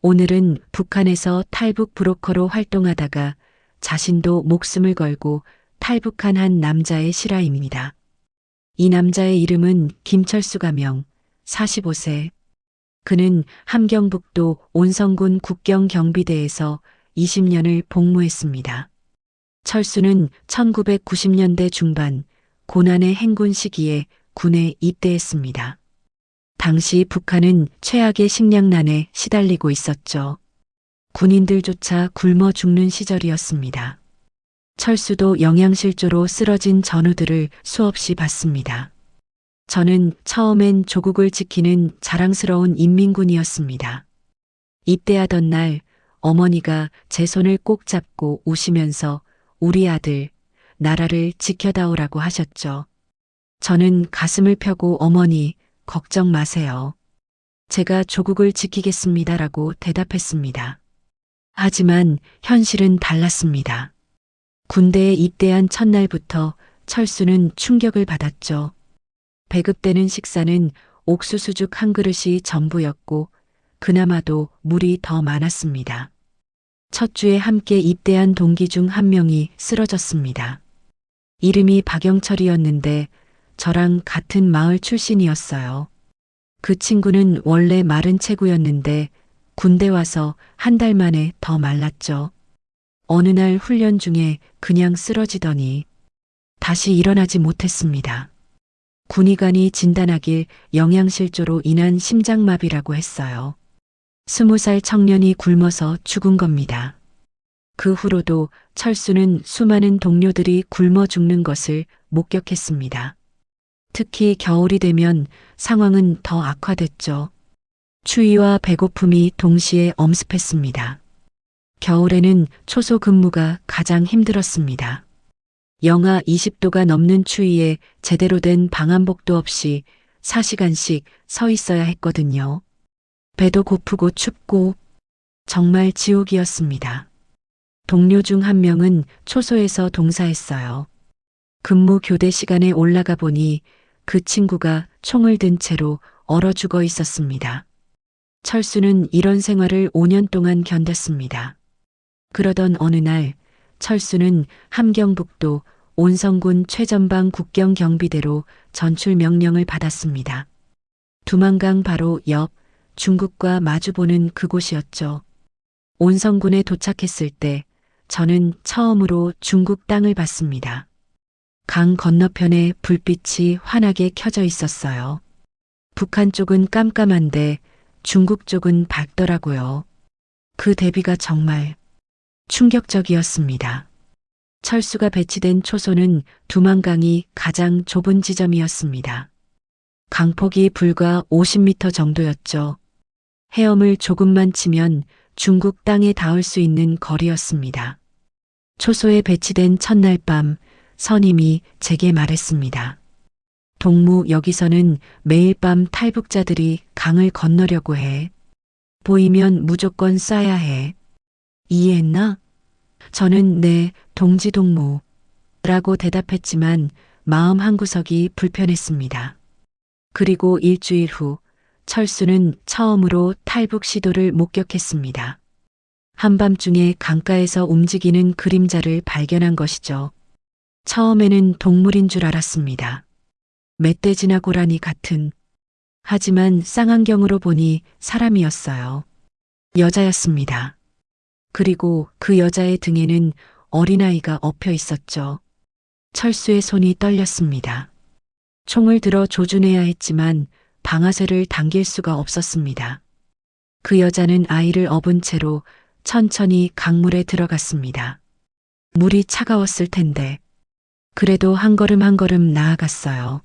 오늘은 북한에서 탈북 브로커로 활동하다가 자신도 목숨을 걸고 탈북한 한 남자의 실화입니다. 이 남자의 이름은 김철수 가명, 45세. 그는 함경북도 온성군 국경경비대에서 20년을 복무했습니다. 철수는 1990년대 중반 고난의 행군 시기에 군에 입대했습니다. 당시 북한은 최악의 식량난에 시달리고 있었죠. 군인들조차 굶어 죽는 시절이었습니다. 철수도 영양실조로 쓰러진 전우들을 수없이 봤습니다. 저는 처음엔 조국을 지키는 자랑스러운 인민군이었습니다. 입대하던 날 어머니가 제 손을 꼭 잡고 우시면서 우리 아들, 나라를 지켜다오라고 하셨죠. 저는 가슴을 펴고 어머니, 걱정 마세요. 제가 조국을 지키겠습니다라고 대답했습니다. 하지만 현실은 달랐습니다. 군대에 입대한 첫날부터 철수는 충격을 받았죠. 배급되는 식사는 옥수수죽 한 그릇이 전부였고 그나마도 물이 더 많았습니다. 첫 주에 함께 입대한 동기 중 한 명이 쓰러졌습니다. 이름이 박영철이었는데 저랑 같은 마을 출신이었어요. 그 친구는 원래 마른 체구였는데 군대 와서 한 달 만에 더 말랐죠. 어느 날 훈련 중에 그냥 쓰러지더니 다시 일어나지 못했습니다. 군의관이 진단하길 영양실조로 인한 심장마비라고 했어요. 20살 청년이 굶어서 죽은 겁니다. 그 후로도 철수는 수많은 동료들이 굶어 죽는 것을 목격했습니다. 특히 겨울이 되면 상황은 더 악화됐죠. 추위와 배고픔이 동시에 엄습했습니다. 겨울에는 초소 근무가 가장 힘들었습니다. 영하 20도가 넘는 추위에 제대로 된 방한복도 없이 4시간씩 서 있어야 했거든요. 배도 고프고 춥고 정말 지옥이었습니다. 동료 중 한 명은 초소에서 동사했어요. 근무 교대 시간에 올라가 보니 그 친구가 총을 든 채로 얼어 죽어 있었습니다. 철수는 이런 생활을 5년 동안 견뎠습니다. 그러던 어느 날 철수는 함경북도 온성군 최전방 국경경비대로 전출 명령을 받았습니다. 두만강 바로 옆 중국과 마주보는 그곳이었죠. 온성군에 도착했을 때 저는 처음으로 중국 땅을 봤습니다. 강 건너편에 불빛이 환하게 켜져 있었어요. 북한 쪽은 깜깜한데 중국 쪽은 밝더라고요. 그 대비가 정말 충격적이었습니다. 철수가 배치된 초소는 두만강이 가장 좁은 지점이었습니다. 강폭이 불과 50m 정도였죠. 헤엄을 조금만 치면 중국 땅에 닿을 수 있는 거리였습니다. 초소에 배치된 첫날 밤 선임이 제게 말했습니다. 동무, 여기서는 매일 밤 탈북자들이 강을 건너려고 해. 보이면 무조건 쏴야 해. 이해했나? 저는 네, 동지 동무 라고 대답했지만 마음 한구석이 불편했습니다. 그리고 일주일 후 철수는 처음으로 탈북 시도를 목격했습니다. 한밤중에 강가에서 움직이는 그림자를 발견한 것이죠. 처음에는 동물인 줄 알았습니다. 멧돼지나 고라니 같은. 하지만 쌍안경으로 보니 사람이었어요. 여자였습니다. 그리고 그 여자의 등에는 어린아이가 엎여 있었죠. 철수의 손이 떨렸습니다. 총을 들어 조준해야 했지만 방아쇠를 당길 수가 없었습니다. 그 여자는 아이를 업은 채로 천천히 강물에 들어갔습니다. 물이 차가웠을 텐데 그래도 한 걸음 한 걸음 나아갔어요.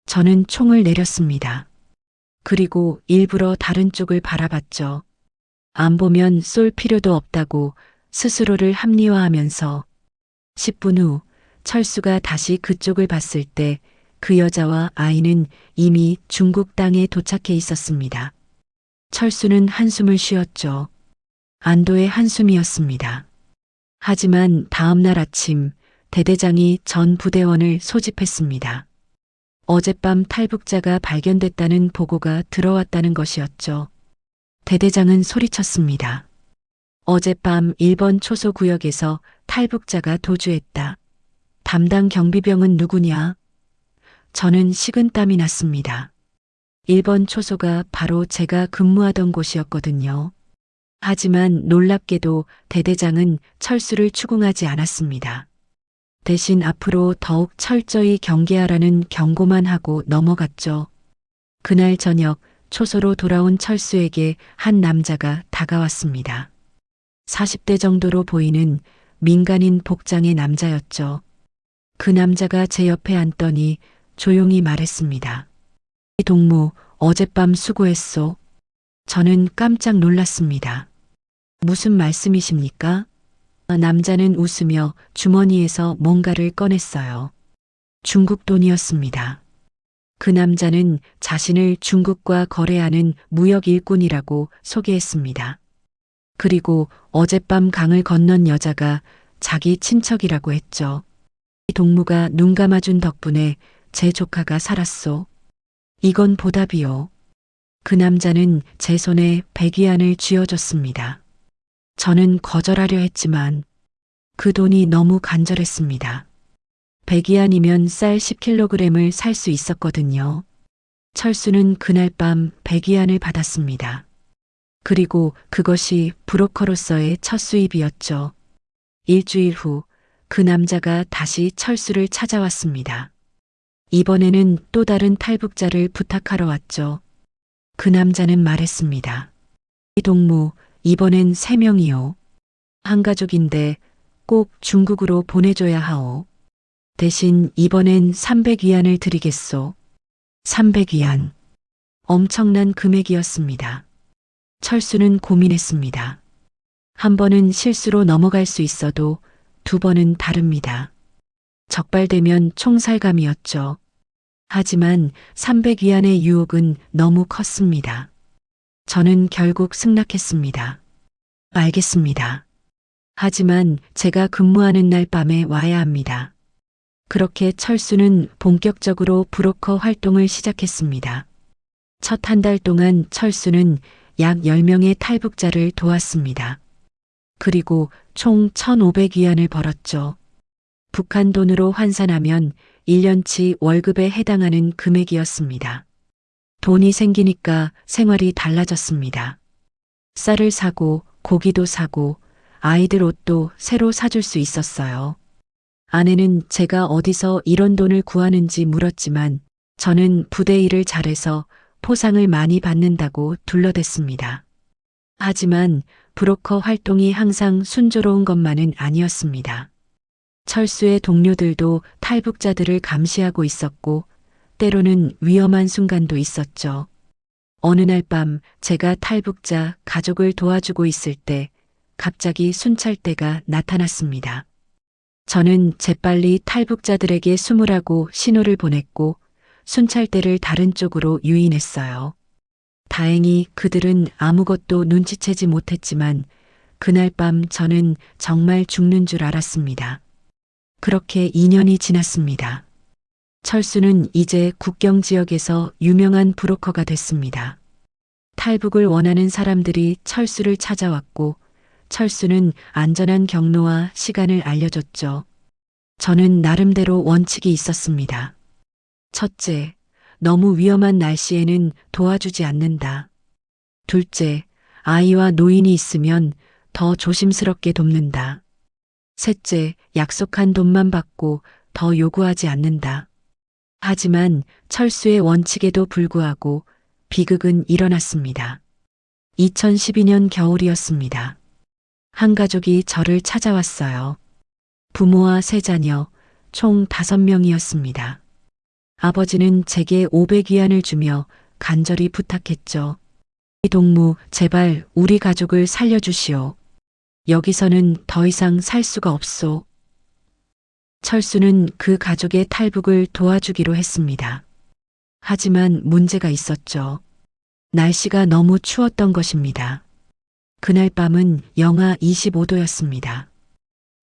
저는 총을 내렸습니다. 그리고 일부러 다른 쪽을 바라봤죠. 안 보면 쏠 필요도 없다고 스스로를 합리화하면서 10분 후 철수가 다시 그쪽을 봤을 때 그 여자와 아이는 이미 중국 땅에 도착해 있었습니다. 철수는 한숨을 쉬었죠. 안도의 한숨이었습니다. 하지만 다음 날 아침 대대장이 전 부대원을 소집했습니다. 어젯밤 탈북자가 발견됐다는 보고가 들어왔다는 것이었죠. 대대장은 소리쳤습니다. 어젯밤 1번 초소구역에서 탈북자가 도주했다. 담당 경비병은 누구냐? 저는 식은땀이 났습니다. 1번 초소가 바로 제가 근무하던 곳이었거든요. 하지만 놀랍게도 대대장은 철수를 추궁하지 않았습니다. 대신 앞으로 더욱 철저히 경계하라는 경고만 하고 넘어갔죠. 그날 저녁 초소로 돌아온 철수에게 한 남자가 다가왔습니다. 40대 정도로 보이는 민간인 복장의 남자였죠. 그 남자가 제 옆에 앉더니 조용히 말했습니다. 동무, 어젯밤 수고했소. 저는 깜짝 놀랐습니다. 무슨 말씀이십니까? 남자는 웃으며 주머니에서 뭔가를 꺼냈어요. 중국 돈이었습니다. 그 남자는 자신을 중국과 거래하는 무역 일꾼이라고 소개했습니다. 그리고 어젯밤 강을 건넌 여자가 자기 친척이라고 했죠. 동무가 눈 감아준 덕분에 제 조카가 살았소. 이건 보답이요. 그 남자는 제 손에 100위안을 쥐어줬습니다. 저는 거절하려 했지만 그 돈이 너무 간절했습니다. 100위안이면 쌀 10kg을 살 수 있었거든요. 철수는 그날 밤 100위안을 받았습니다. 그리고 그것이 브로커로서의 첫 수입이었죠. 일주일 후 그 남자가 다시 철수를 찾아왔습니다. 이번에는 또 다른 탈북자를 부탁하러 왔죠. 그 남자는 말했습니다. 동무, 이번엔 3명이요. 한 가족인데 꼭 중국으로 보내줘야 하오. 대신 이번엔 300위안을 드리겠소. 300위안. 엄청난 금액이었습니다. 철수는 고민했습니다. 한 번은 실수로 넘어갈 수 있어도 2번은 다릅니다. 적발되면 총살감이었죠. 하지만 300위안의 유혹은 너무 컸습니다. 저는 결국 승낙했습니다. 알겠습니다. 하지만 제가 근무하는 날 밤에 와야 합니다. 그렇게 철수는 본격적으로 브로커 활동을 시작했습니다. 첫 한 달 동안 철수는 약 10명의 탈북자를 도왔습니다. 그리고 총 1,500위안을 벌었죠. 북한 돈으로 환산하면 1년치 월급에 해당하는 금액이었습니다. 돈이 생기니까 생활이 달라졌습니다. 쌀을 사고 고기도 사고 아이들 옷도 새로 사줄 수 있었어요. 아내는 제가 어디서 이런 돈을 구하는지 물었지만 저는 부대 일을 잘해서 포상을 많이 받는다고 둘러댔습니다. 하지만 브로커 활동이 항상 순조로운 것만은 아니었습니다. 철수의 동료들도 탈북자들을 감시하고 있었고 때로는 위험한 순간도 있었죠. 어느 날 밤 제가 탈북자 가족을 도와주고 있을 때 갑자기 순찰대가 나타났습니다. 저는 재빨리 탈북자들에게 숨으라고 신호를 보냈고 순찰대를 다른 쪽으로 유인했어요. 다행히 그들은 아무것도 눈치채지 못했지만 그날 밤 저는 정말 죽는 줄 알았습니다. 그렇게 2년이 지났습니다. 철수는 이제 국경 지역에서 유명한 브로커가 됐습니다. 탈북을 원하는 사람들이 철수를 찾아왔고 철수는 안전한 경로와 시간을 알려줬죠. 저는 나름대로 원칙이 있었습니다. 첫째, 너무 위험한 날씨에는 도와주지 않는다. 둘째, 아이와 노인이 있으면 더 조심스럽게 돕는다. 셋째, 약속한 돈만 받고 더 요구하지 않는다. 하지만 철수의 원칙에도 불구하고 비극은 일어났습니다. 2012년 겨울이었습니다. 한 가족이 저를 찾아왔어요. 부모와 세 자녀, 총 5명이었습니다. 아버지는 제게 500위안을 주며 간절히 부탁했죠. 동무, 제발 우리 가족을 살려주시오. 여기서는 더 이상 살 수가 없소. 철수는 그 가족의 탈북을 도와주기로 했습니다. 하지만 문제가 있었죠. 날씨가 너무 추웠던 것입니다. 그날 밤은 영하 25도였습니다.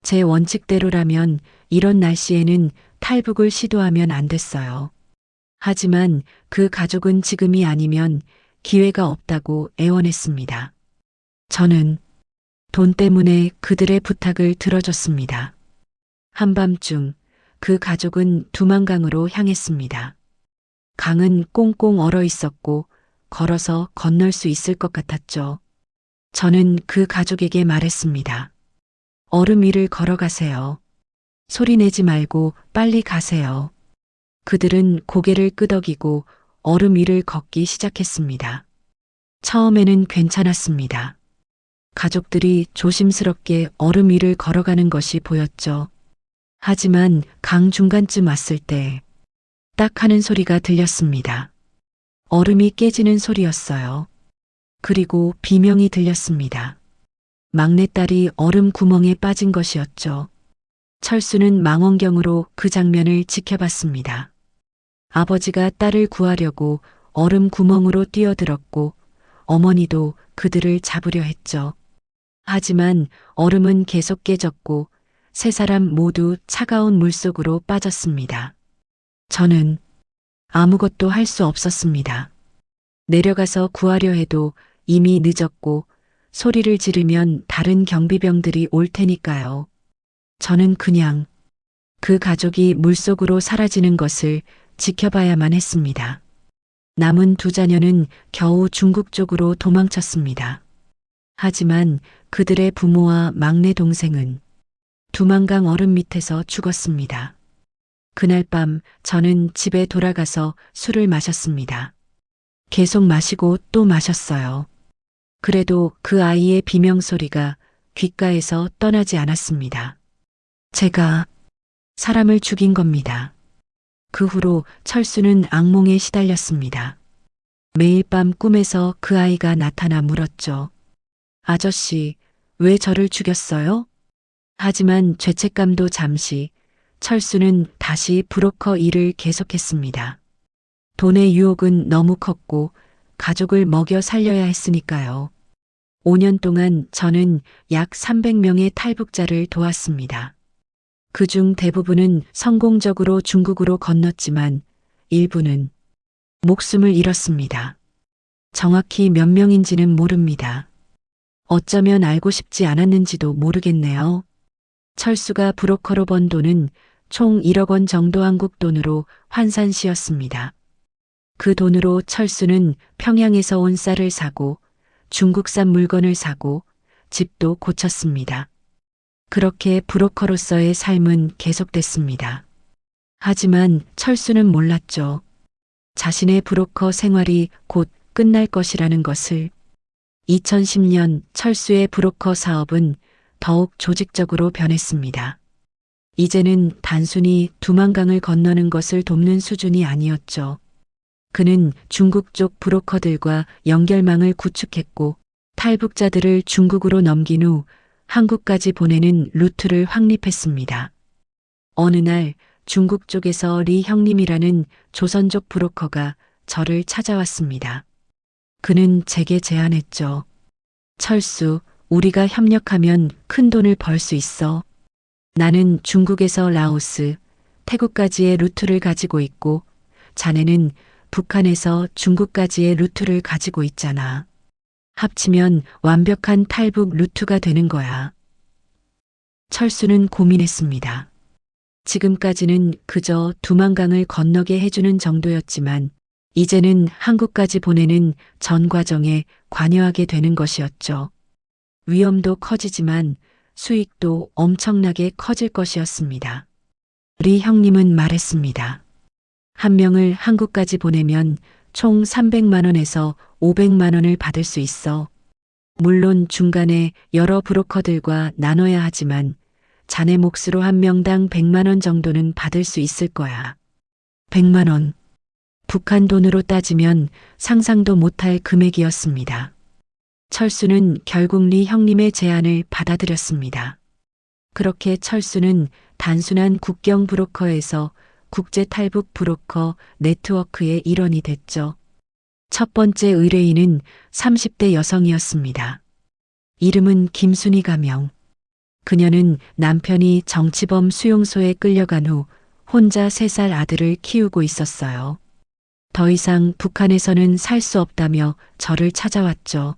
제 원칙대로라면 이런 날씨에는 탈북을 시도하면 안 됐어요. 하지만 그 가족은 지금이 아니면 기회가 없다고 애원했습니다. 저는 돈 때문에 그들의 부탁을 들어줬습니다. 한밤중 그 가족은 두만강으로 향했습니다. 강은 꽁꽁 얼어 있었고 걸어서 건널 수 있을 것 같았죠. 저는 그 가족에게 말했습니다. 얼음 위를 걸어가세요. 소리 내지 말고 빨리 가세요. 그들은 고개를 끄덕이고 얼음 위를 걷기 시작했습니다. 처음에는 괜찮았습니다. 가족들이 조심스럽게 얼음 위를 걸어가는 것이 보였죠. 하지만 강 중간쯤 왔을 때 딱 하는 소리가 들렸습니다. 얼음이 깨지는 소리였어요. 그리고 비명이 들렸습니다. 막내딸이 얼음 구멍에 빠진 것이었죠. 철수는 망원경으로 그 장면을 지켜봤습니다. 아버지가 딸을 구하려고 얼음 구멍으로 뛰어들었고 어머니도 그들을 잡으려 했죠. 하지만 얼음은 계속 깨졌고 세 사람 모두 차가운 물속으로 빠졌습니다. 저는 아무것도 할 수 없었습니다. 내려가서 구하려 해도 이미 늦었고 소리를 지르면 다른 경비병들이 올 테니까요. 저는 그냥 그 가족이 물속으로 사라지는 것을 지켜봐야만 했습니다. 남은 두 자녀는 겨우 중국 쪽으로 도망쳤습니다. 하지만 그들의 부모와 막내 동생은 두만강 얼음 밑에서 죽었습니다. 그날 밤 저는 집에 돌아가서 술을 마셨습니다. 계속 마시고 또 마셨어요. 그래도 그 아이의 비명소리가 귓가에서 떠나지 않았습니다. 제가 사람을 죽인 겁니다. 그 후로 철수는 악몽에 시달렸습니다. 매일 밤 꿈에서 그 아이가 나타나 물었죠. 아저씨, 왜 저를 죽였어요? 하지만 죄책감도 잠시, 철수는 다시 브로커 일을 계속했습니다. 돈의 유혹은 너무 컸고 가족을 먹여 살려야 했으니까요. 5년 동안 저는 약 300명의 탈북자를 도왔습니다. 그중 대부분은 성공적으로 중국으로 건넜지만 일부는 목숨을 잃었습니다. 정확히 몇 명인지는 모릅니다. 어쩌면 알고 싶지 않았는지도 모르겠네요. 철수가 브로커로 번 돈은 총 1억 원 정도 한국 돈으로 환산시였습니다. 그 돈으로 철수는 평양에서 온 쌀을 사고 중국산 물건을 사고 집도 고쳤습니다. 그렇게 브로커로서의 삶은 계속됐습니다. 하지만 철수는 몰랐죠. 자신의 브로커 생활이 곧 끝날 것이라는 것을. 2010년 철수의 브로커 사업은 더욱 조직적으로 변했습니다. 이제는 단순히 두만강을 건너는 것을 돕는 수준이 아니었죠. 그는 중국 쪽 브로커들과 연결망을 구축했고 탈북자들을 중국으로 넘긴 후 한국까지 보내는 루트를 확립했습니다. 어느 날 중국 쪽에서 리 형님이라는 조선족 브로커가 저를 찾아왔습니다. 그는 제게 제안했죠. 철수, 우리가 협력하면 큰 돈을 벌 수 있어. 나는 중국에서 라오스, 태국까지의 루트를 가지고 있고 자네는 북한에서 중국까지의 루트를 가지고 있잖아. 합치면 완벽한 탈북 루트가 되는 거야. 철수는 고민했습니다. 지금까지는 그저 두만강을 건너게 해주는 정도였지만 이제는 한국까지 보내는 전 과정에 관여하게 되는 것이었죠. 위험도 커지지만 수익도 엄청나게 커질 것이었습니다. 리 형님은 말했습니다. 한 명을 한국까지 보내면 총 300만 원에서 500만 원을 받을 수 있어. 물론 중간에 여러 브로커들과 나눠야 하지만 자네 몫으로 한 명당 100만 원 정도는 받을 수 있을 거야. 100만 원. 북한 돈으로 따지면 상상도 못할 금액이었습니다. 철수는 결국 리 형님의 제안을 받아들였습니다. 그렇게 철수는 단순한 국경 브로커에서 국제 탈북 브로커 네트워크의 일원이 됐죠. 첫 번째 의뢰인은 30대 여성이었습니다. 이름은 김순희 가명. 그녀는 남편이 정치범 수용소에 끌려간 후 혼자 3살 아들을 키우고 있었어요. 더 이상 북한에서는 살 수 없다며 저를 찾아왔죠.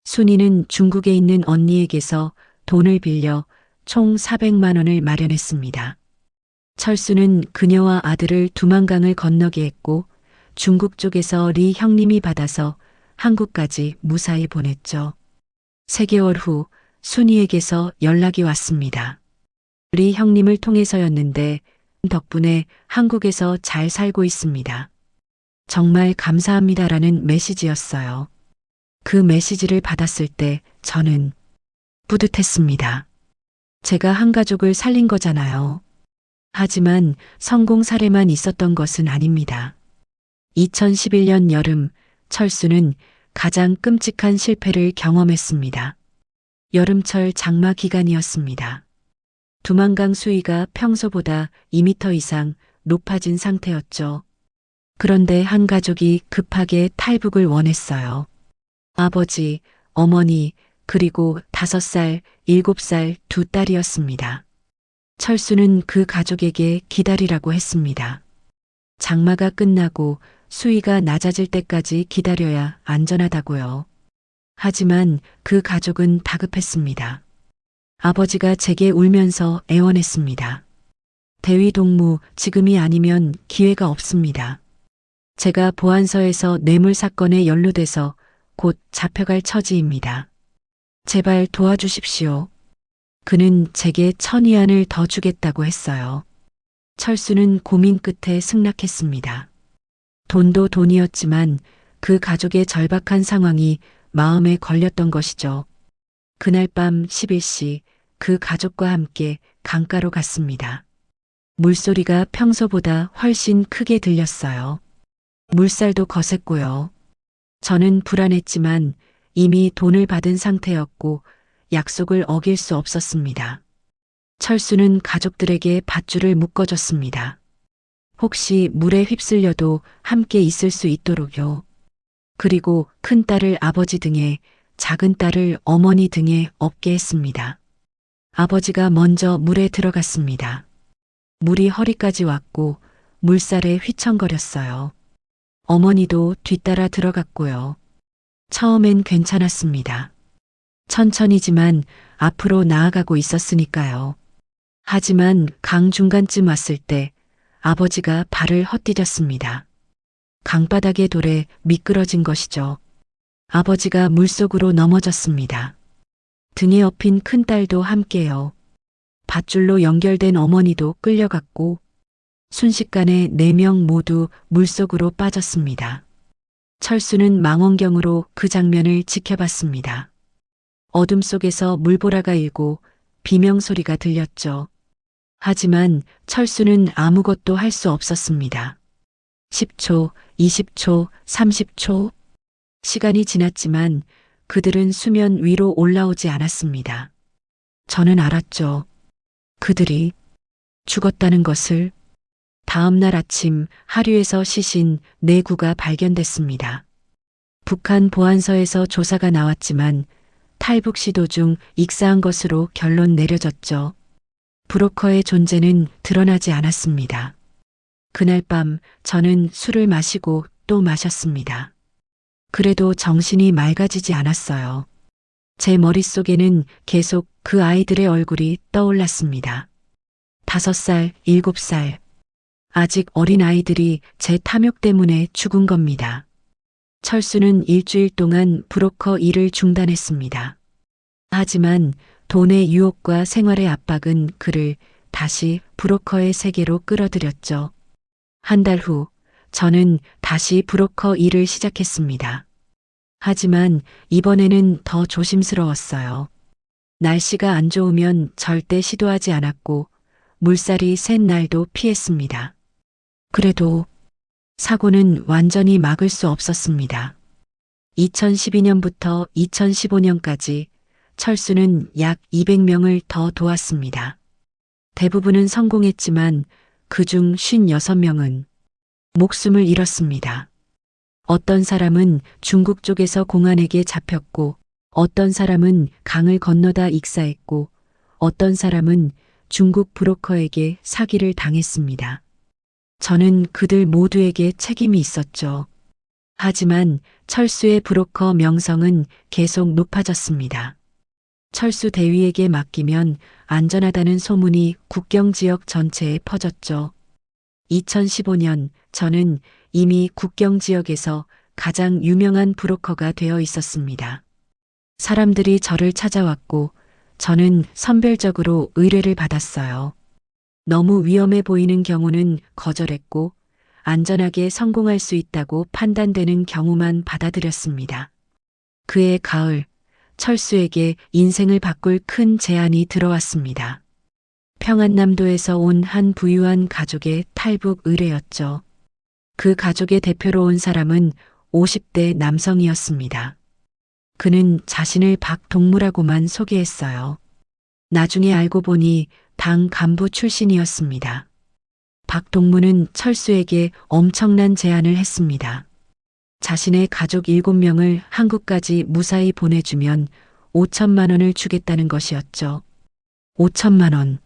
순이는 중국에 있는 언니에게서 돈을 빌려 총 400만 원을 마련했습니다. 철수는 그녀와 아들을 두만강을 건너게 했고 중국 쪽에서 리 형님이 받아서 한국까지 무사히 보냈죠. 3개월 후 순이에게서 연락이 왔습니다. 리 형님을 통해서였는데 덕분에 한국에서 잘 살고 있습니다. 정말 감사합니다라는 메시지였어요. 그 메시지를 받았을 때 저는 뿌듯했습니다. 제가 한 가족을 살린 거잖아요. 하지만 성공 사례만 있었던 것은 아닙니다. 2011년 여름 철수는 가장 끔찍한 실패를 경험했습니다. 여름철 장마 기간이었습니다. 두만강 수위가 평소보다 2m 이상 높아진 상태였죠. 그런데 한 가족이 급하게 탈북을 원했어요. 아버지, 어머니, 그리고 5살, 7살 두 딸이었습니다. 철수는 그 가족에게 기다리라고 했습니다. 장마가 끝나고 수위가 낮아질 때까지 기다려야 안전하다고요. 하지만 그 가족은 다급했습니다. 아버지가 제게 울면서 애원했습니다. 대위동무, 지금이 아니면 기회가 없습니다. 제가 보안서에서 뇌물 사건에 연루돼서 곧 잡혀갈 처지입니다. 제발 도와주십시오. 그는 제게 1,000위안을 더 주겠다고 했어요. 철수는 고민 끝에 승낙했습니다. 돈도 돈이었지만 그 가족의 절박한 상황이 마음에 걸렸던 것이죠. 그날 밤 11시 그 가족과 함께 강가로 갔습니다. 물소리가 평소보다 훨씬 크게 들렸어요. 물살도 거셌고요. 저는 불안했지만 이미 돈을 받은 상태였고 약속을 어길 수 없었습니다. 철수는 가족들에게 밧줄을 묶어줬습니다. 혹시 물에 휩쓸려도 함께 있을 수 있도록요. 그리고 큰 딸을 아버지 등에, 작은 딸을 어머니 등에 업게 했습니다. 아버지가 먼저 물에 들어갔습니다. 물이 허리까지 왔고 물살에 휘청거렸어요. 어머니도 뒤따라 들어갔고요. 처음엔 괜찮았습니다. 천천히지만 앞으로 나아가고 있었으니까요. 하지만 강 중간쯤 왔을 때 아버지가 발을 헛디뎠습니다. 강바닥의 돌에 미끄러진 것이죠. 아버지가 물속으로 넘어졌습니다. 등에 업힌 큰딸도 함께요. 밧줄로 연결된 어머니도 끌려갔고 순식간에 4명 모두 물속으로 빠졌습니다. 철수는 망원경으로 그 장면을 지켜봤습니다. 어둠 속에서 물보라가 일고 비명소리가 들렸죠. 하지만 철수는 아무것도 할 수 없었습니다. 10초, 20초, 30초. 시간이 지났지만 그들은 수면 위로 올라오지 않았습니다. 저는 알았죠. 그들이 죽었다는 것을. 다음 날 아침 하류에서 시신 4구가 발견됐습니다. 북한 보안서에서 조사가 나왔지만 탈북 시도 중 익사한 것으로 결론 내려졌죠. 브로커의 존재는 드러나지 않았습니다. 그날 밤 저는 술을 마시고 또 마셨습니다. 그래도 정신이 맑아지지 않았어요. 제 머릿속에는 계속 그 아이들의 얼굴이 떠올랐습니다. 5살, 7살. 아직 어린 아이들이 제 탐욕 때문에 죽은 겁니다. 철수는 일주일 동안 브로커 일을 중단했습니다. 하지만 돈의 유혹과 생활의 압박은 그를 다시 브로커의 세계로 끌어들였죠. 한 달 후 저는 다시 브로커 일을 시작했습니다. 하지만 이번에는 더 조심스러웠어요. 날씨가 안 좋으면 절대 시도하지 않았고 물살이 센 날도 피했습니다. 그래도 사고는 완전히 막을 수 없었습니다. 2012년부터 2015년까지 철수는 약 200명을 더 도왔습니다. 대부분은 성공했지만 그중 56명은 목숨을 잃었습니다. 어떤 사람은 중국 쪽에서 공안에게 잡혔고 어떤 사람은 강을 건너다 익사했고 어떤 사람은 중국 브로커에게 사기를 당했습니다. 저는 그들 모두에게 책임이 있었죠. 하지만 철수의 브로커 명성은 계속 높아졌습니다. 철수 대위에게 맡기면 안전하다는 소문이 국경 지역 전체에 퍼졌죠. 2015년 저는 이미 국경 지역에서 가장 유명한 브로커가 되어 있었습니다. 사람들이 저를 찾아왔고 저는 선별적으로 의뢰를 받았어요. 너무 위험해 보이는 경우는 거절했고 안전하게 성공할 수 있다고 판단되는 경우만 받아들였습니다. 그해 가을, 철수에게 인생을 바꿀 큰 제안이 들어왔습니다. 평안남도에서 온 한 부유한 가족의 탈북 의뢰였죠. 그 가족의 대표로 온 사람은 50대 남성이었습니다. 그는 자신을 박동무라고만 소개했어요. 나중에 알고 보니 당 간부 출신이었습니다. 박동무는 철수에게 엄청난 제안을 했습니다. 자신의 가족 7명을 한국까지 무사히 보내주면 5천만 원을 주겠다는 것이었죠. 5천만 원.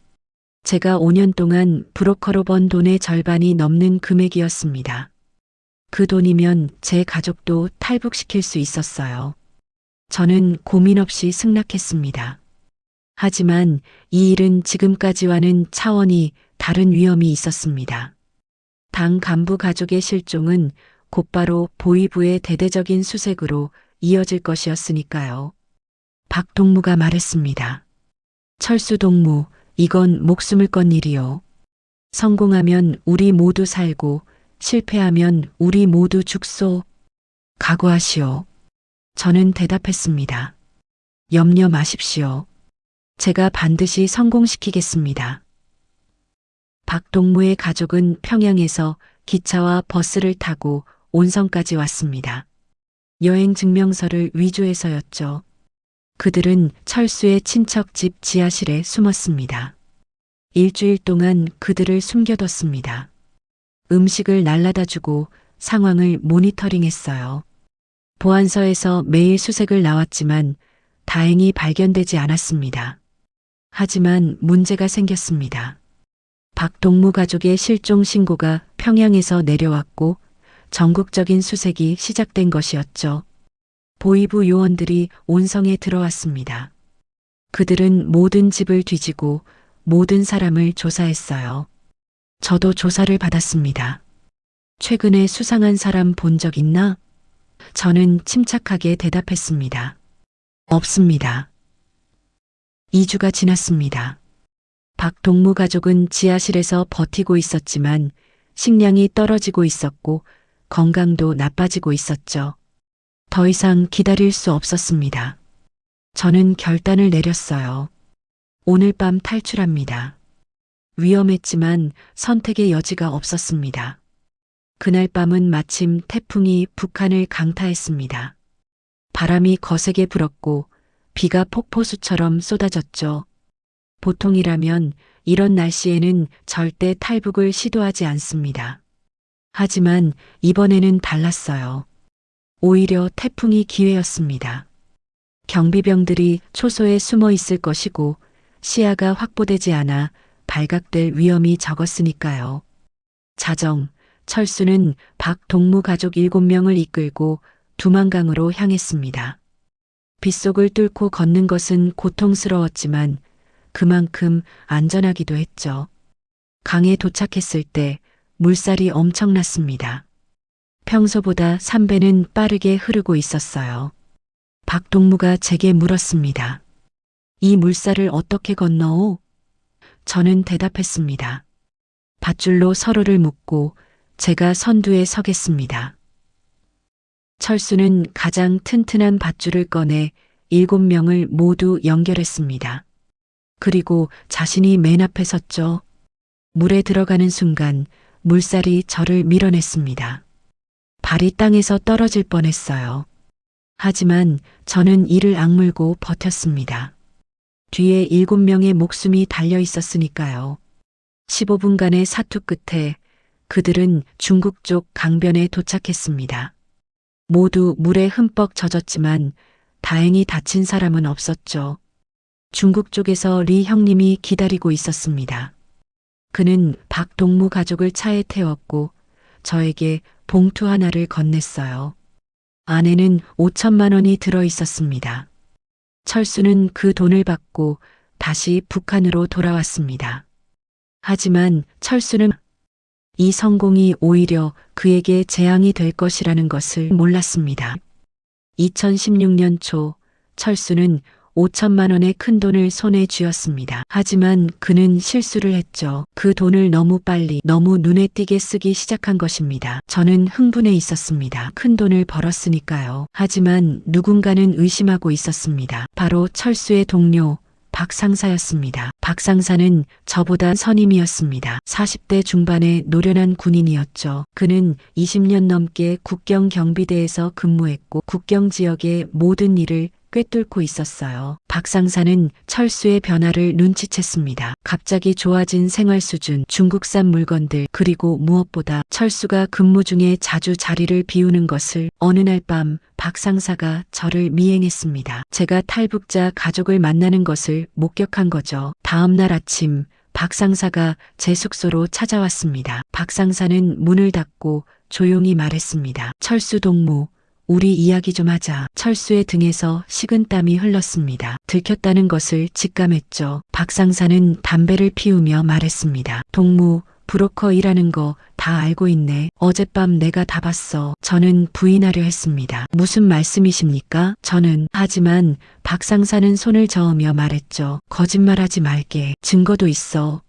제가 5년 동안 브로커로 번 돈의 절반이 넘는 금액이었습니다. 그 돈이면 제 가족도 탈북시킬 수 있었어요. 저는 고민 없이 승낙했습니다. 하지만 이 일은 지금까지와는 차원이 다른 위험이 있었습니다. 당 간부 가족의 실종은 곧바로 보위부의 대대적인 수색으로 이어질 것이었으니까요. 박동무가 말했습니다. 철수 동무, 이건 목숨을 건 일이요. 성공하면 우리 모두 살고 실패하면 우리 모두 죽소. 각오하시오. 저는 대답했습니다. 염려 마십시오. 제가 반드시 성공시키겠습니다. 박동무의 가족은 평양에서 기차와 버스를 타고 온성까지 왔습니다. 여행 증명서를 위조해서였죠. 그들은 철수의 친척 집 지하실에 숨었습니다. 일주일 동안 그들을 숨겨뒀습니다. 음식을 날라다 주고 상황을 모니터링했어요. 보안서에서 매일 수색을 나왔지만 다행히 발견되지 않았습니다. 하지만 문제가 생겼습니다. 박동무 가족의 실종 신고가 평양에서 내려왔고 전국적인 수색이 시작된 것이었죠. 보위부 요원들이 온성에 들어왔습니다. 그들은 모든 집을 뒤지고 모든 사람을 조사했어요. 저도 조사를 받았습니다. 최근에 수상한 사람 본 적 있나? 저는 침착하게 대답했습니다. 없습니다. 2주가 지났습니다. 박동무 가족은 지하실에서 버티고 있었지만 식량이 떨어지고 있었고 건강도 나빠지고 있었죠. 더 이상 기다릴 수 없었습니다. 저는 결단을 내렸어요. 오늘 밤 탈출합니다. 위험했지만 선택의 여지가 없었습니다. 그날 밤은 마침 태풍이 북한을 강타했습니다. 바람이 거세게 불었고 비가 폭포수처럼 쏟아졌죠. 보통이라면 이런 날씨에는 절대 탈북을 시도하지 않습니다. 하지만 이번에는 달랐어요. 오히려 태풍이 기회였습니다. 경비병들이 초소에 숨어 있을 것이고 시야가 확보되지 않아 발각될 위험이 적었으니까요. 자정, 철수는 박동무 가족 7명을 이끌고 두만강으로 향했습니다. 빗속을 뚫고 걷는 것은 고통스러웠지만 그만큼 안전하기도 했죠. 강에 도착했을 때 물살이 엄청났습니다. 평소보다 3배는 빠르게 흐르고 있었어요. 박동무가 제게 물었습니다. 이 물살을 어떻게 건너오? 저는 대답했습니다. 밧줄로 서로를 묶고 제가 선두에 서겠습니다. 철수는 가장 튼튼한 밧줄을 꺼내 7명을 모두 연결했습니다. 그리고 자신이 맨 앞에 섰죠. 물에 들어가는 순간 물살이 저를 밀어냈습니다. 발이 땅에서 떨어질 뻔했어요. 하지만 저는 이를 악물고 버텼습니다. 뒤에 7명의 목숨이 달려 있었으니까요. 15분간의 사투 끝에 그들은 중국 쪽 강변에 도착했습니다. 모두 물에 흠뻑 젖었지만 다행히 다친 사람은 없었죠. 중국 쪽에서 리 형님이 기다리고 있었습니다. 그는 박동무 가족을 차에 태웠고 저에게 봉투 하나를 건넸어요. 안에는 5천만 원이 들어 있었습니다. 철수는 그 돈을 받고 다시 북한으로 돌아왔습니다. 하지만 철수는 이 성공이 오히려 그에게 재앙이 될 것이라는 것을 몰랐습니다. 2016년 초 철수는 5천만 원의 큰 돈을 손에 쥐었습니다. 하지만 그는 실수를 했죠. 그 돈을 너무 빨리, 너무 눈에 띄게 쓰기 시작한 것입니다. 저는 흥분해 있었습니다. 큰 돈을 벌었으니까요. 하지만 누군가는 의심하고 있었습니다. 바로 철수의 동료 박 상사였습니다. 박 상사는 저보다 선임이었습니다. 40대 중반의 노련한 군인이었죠. 그는 20년 넘게 국경 경비대에서 근무했고 국경 지역의 모든 일을 꿰뚫고 있었어요. 박 상사는 철수의 변화를 눈치챘습니다. 갑자기 좋아진 생활 수준, 중국산 물건들, 그리고 무엇보다 철수가 근무 중에 자주 자리를 비우는 것을 어느 날 밤 박 상사가 저를 미행했습니다. 제가 탈북자 가족을 만나는 것을 목격한 거죠. 다음 날 아침 박 상사가 제 숙소로 찾아왔습니다. 박 상사는 문을 닫고 조용히 말했습니다. 철수 동무, 우리 이야기 좀 하자. 철수의 등에서 식은땀이 흘렀습니다. 들켰다는 것을 직감했죠. 박 상사는 담배를 피우며 말했습니다. 동무, 브로커 일하는 거 다 알고 있네. 어젯밤 내가 다 봤어. 저는 부인하려 했습니다. 무슨 말씀이십니까? 하지만 박 상사는 손을 저으며 말했죠. 거짓말하지 말게. 증거도 있어.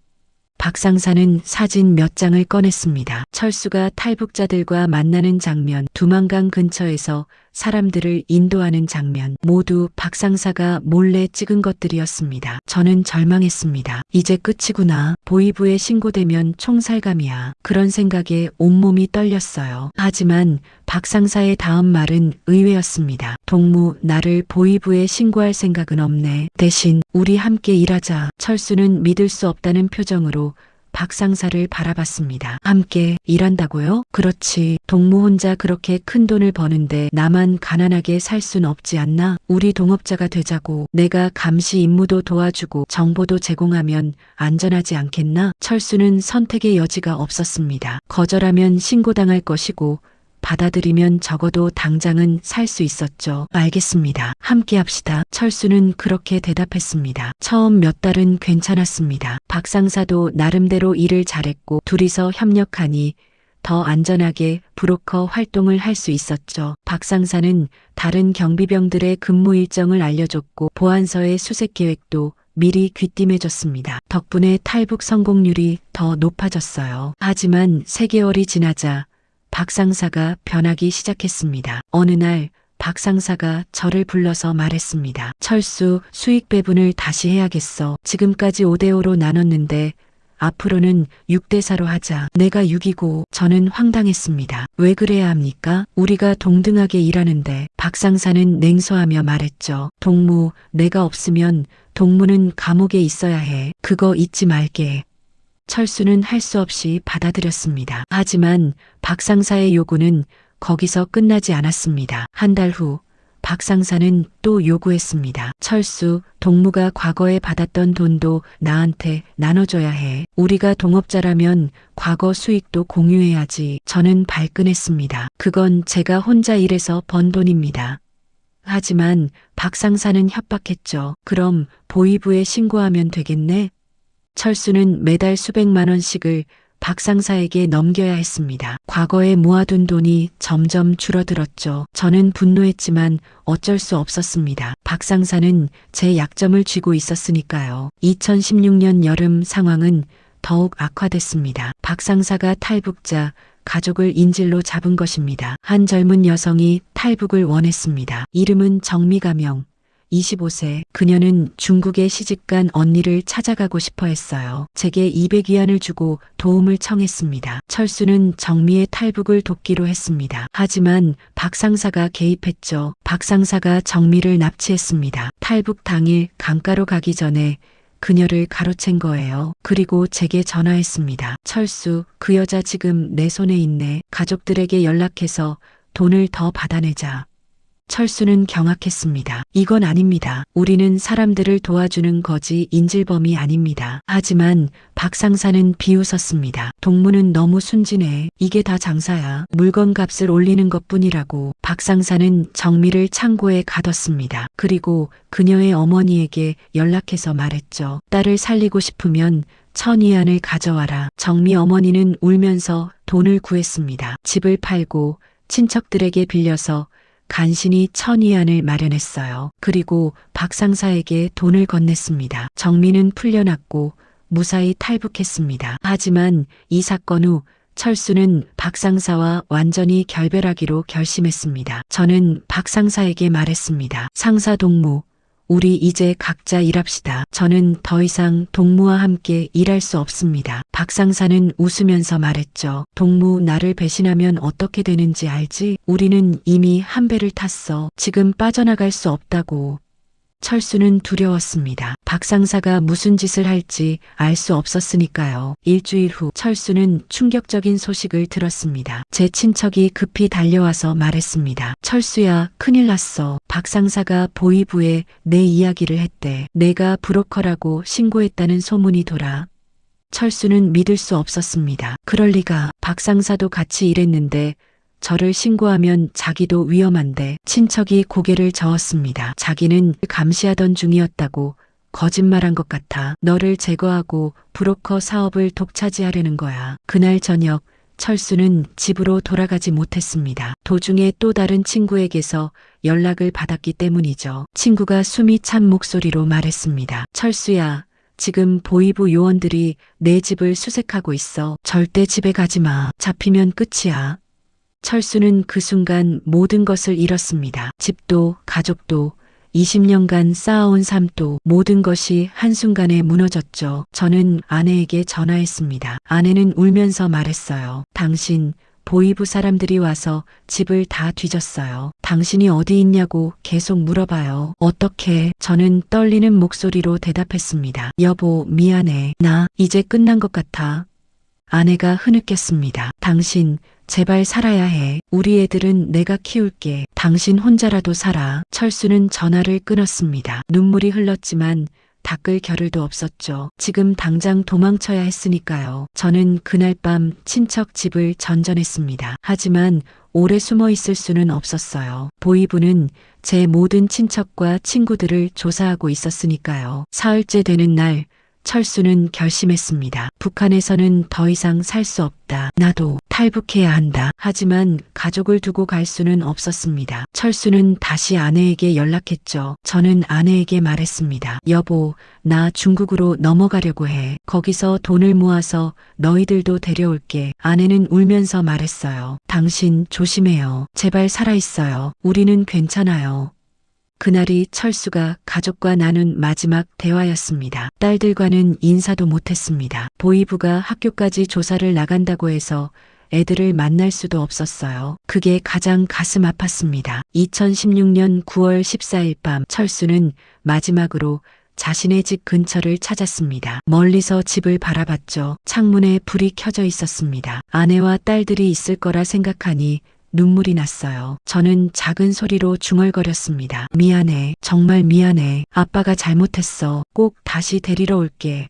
박 상사는 사진 몇 장을 꺼냈습니다. 철수가 탈북자들과 만나는 장면, 두만강 근처에서 사람들을 인도하는 장면, 모두 박 상사가 몰래 찍은 것들이었습니다. 저는 절망했습니다. 이제 끝이구나. 보위부에 신고되면 총살감이야. 그런 생각에 온몸이 떨렸어요. 하지만 박 상사의 다음 말은 의외였습니다. 동무, 나를 보위부에 신고할 생각은 없네. 대신 우리 함께 일하자. 철수는 믿을 수 없다는 표정으로 박 상사를 바라봤습니다. 함께 일한다고요? 그렇지. 동무 혼자 그렇게 큰 돈을 버는데 나만 가난하게 살 순 없지 않나? 우리 동업자가 되자고. 내가 감시 임무도 도와주고 정보도 제공하면 안전하지 않겠나? 철수는 선택의 여지가 없었습니다. 거절하면 신고당할 것이고 받아들이면 적어도 당장은 살 수 있었죠. 알겠습니다. 함께 합시다. 철수는 그렇게 대답했습니다. 처음 몇 달은 괜찮았습니다. 박 상사도 나름대로 일을 잘했고 둘이서 협력하니 더 안전하게 브로커 활동을 할 수 있었죠. 박 상사는 다른 경비병들의 근무 일정을 알려줬고 보안서의 수색 계획도 미리 귀띔해줬습니다. 덕분에 탈북 성공률이 더 높아졌어요. 하지만 3개월이 지나자 박 상사가 변하기 시작했습니다. 어느 날 박 상사가 저를 불러서 말했습니다. 철수, 수익 배분을 다시 해야겠어. 지금까지 5대5로 나눴는데 앞으로는 6대4로 하자. 내가 6이고 저는 황당했습니다. 왜 그래야 합니까? 우리가 동등하게 일하는데. 박 상사는 냉소하며 말했죠. 동무, 내가 없으면 동무는 감옥에 있어야 해. 그거 잊지 말게. 철수는 할 수 없이 받아들였습니다. 하지만 박 상사의 요구는 거기서 끝나지 않았습니다. 한 달 후 박 상사는 또 요구했습니다. 철수, 동무가 과거에 받았던 돈도 나한테 나눠줘야 해. 우리가 동업자라면 과거 수익도 공유해야지. 저는 발끈했습니다. 그건 제가 혼자 일해서 번 돈입니다. 하지만 박 상사는 협박했죠. 그럼 보위부에 신고하면 되겠네? 철수는 매달 수백만 원씩을 박 상사에게 넘겨야 했습니다. 과거에 모아둔 돈이 점점 줄어들었죠. 저는 분노했지만 어쩔 수 없었습니다. 박 상사는 제 약점을 쥐고 있었으니까요. 2016년 여름 상황은 더욱 악화됐습니다. 박 상사가 탈북자 가족을 인질로 잡은 것입니다. 한 젊은 여성이 탈북을 원했습니다. 이름은 정미가명. 25세. 그녀는 중국에 시집간 언니를 찾아가고 싶어 했어요. 제게 200위안을 주고 도움을 청했습니다. 철수는 정미의 탈북을 돕기로 했습니다. 하지만 박 상사가 개입했죠. 박 상사가 정미를 납치했습니다. 탈북 당일 강가로 가기 전에 그녀를 가로챈 거예요. 그리고 제게 전화했습니다. 철수, 그 여자 지금 내 손에 있네. 가족들에게 연락해서 돈을 더 받아내자. 철수는 경악했습니다. 이건 아닙니다. 우리는 사람들을 도와주는 거지 인질범이 아닙니다. 하지만 박 상사는 비웃었습니다. 동무는 너무 순진해. 이게 다 장사야. 물건 값을 올리는 것뿐이라고. 박 상사는 정미를 창고에 가뒀습니다. 그리고 그녀의 어머니에게 연락해서 말했죠. 딸을 살리고 싶으면 1,000위안을 가져와라. 정미 어머니는 울면서 돈을 구했습니다. 집을 팔고 친척들에게 빌려서 간신히 1,000위안을 마련했어요. 그리고 박 상사에게 돈을 건넸습니다. 정미는 풀려났고 무사히 탈북했습니다. 하지만 이 사건 후 철수는 박 상사와 완전히 결별하기로 결심했습니다. 저는 박 상사에게 말했습니다. 상사 동무, 우리 이제 각자 일합시다. 저는 더 이상 동무와 함께 일할 수 없습니다. 박 상사는 웃으면서 말했죠. 동무, 나를 배신하면 어떻게 되는지 알지? 우리는 이미 한 배를 탔어. 지금 빠져나갈 수 없다고. 철수는 두려웠습니다. 박 상사가 무슨 짓을 할지 알 수 없었으니까요. 일주일 후 철수는 충격적인 소식을 들었습니다. 제 친척이 급히 달려와서 말했습니다. 철수야, 큰일 났어. 박 상사가 보위부에 내 이야기를 했대. 내가 브로커라고 신고했다는 소문이 돌아. 철수는 믿을 수 없었습니다. 그럴 리가. 박 상사도 같이 일했는데 저를 신고하면 자기도 위험한데. 친척이 고개를 저었습니다. 자기는 감시하던 중이었다고. 거짓말한 것 같아. 너를 제거하고 브로커 사업을 독차지하려는 거야. 그날 저녁 철수는 집으로 돌아가지 못했습니다. 도중에 또 다른 친구에게서 연락을 받았기 때문이죠. 친구가 숨이 찬 목소리로 말했습니다. 철수야, 지금 보위부 요원들이 내 집을 수색하고 있어. 절대 집에 가지 마. 잡히면 끝이야. 철수는 그 순간 모든 것을 잃었습니다. 집도 가족도 20년간 쌓아온 삶도 모든 것이 한순간에 무너졌죠. 저는 아내에게 전화했습니다. 아내는 울면서 말했어요. 당신, 보위부 사람들이 와서 집을 다 뒤졌어요. 당신이 어디 있냐고 계속 물어봐요. 어떻게? 저는 떨리는 목소리로 대답했습니다. 여보, 미안해. 나 이제 끝난 것 같아. 아내가 흐느꼈습니다. 당신, 제발 살아야 해. 우리 애들은 내가 키울게. 당신 혼자라도 살아. 철수는 전화를 끊었습니다. 눈물이 흘렀지만 닦을 겨를도 없었죠. 지금 당장 도망쳐야 했으니까요. 저는 그날 밤 친척 집을 전전했습니다. 하지만 오래 숨어 있을 수는 없었어요. 보위부는 제 모든 친척과 친구들을 조사하고 있었으니까요. 사흘째 되는 날 철수는 결심했습니다. 북한에서는 더 이상 살 수 없다. 나도 탈북해야 한다. 하지만 가족을 두고 갈 수는 없었습니다. 철수는 다시 아내에게 연락했죠. 저는 아내에게 말했습니다. 여보, 나 중국으로 넘어가려고 해. 거기서 돈을 모아서 너희들도 데려올게. 아내는 울면서 말했어요. 당신 조심해요. 제발 살아있어요. 우리는 괜찮아요. 그날이 철수가 가족과 나눈 마지막 대화였습니다. 딸들과는 인사도 못했습니다. 보위부가 학교까지 조사를 나간다고 해서 애들을 만날 수도 없었어요. 그게 가장 가슴 아팠습니다. 2016년 9월 14일 밤 철수는 마지막으로 자신의 집 근처를 찾았습니다. 멀리서 집을 바라봤죠. 창문에 불이 켜져 있었습니다. 아내와 딸들이 있을 거라 생각하니 눈물이 났어요. 저는 작은 소리로 중얼거렸습니다. 미안해. 정말 미안해. 아빠가 잘못했어. 꼭 다시 데리러 올게.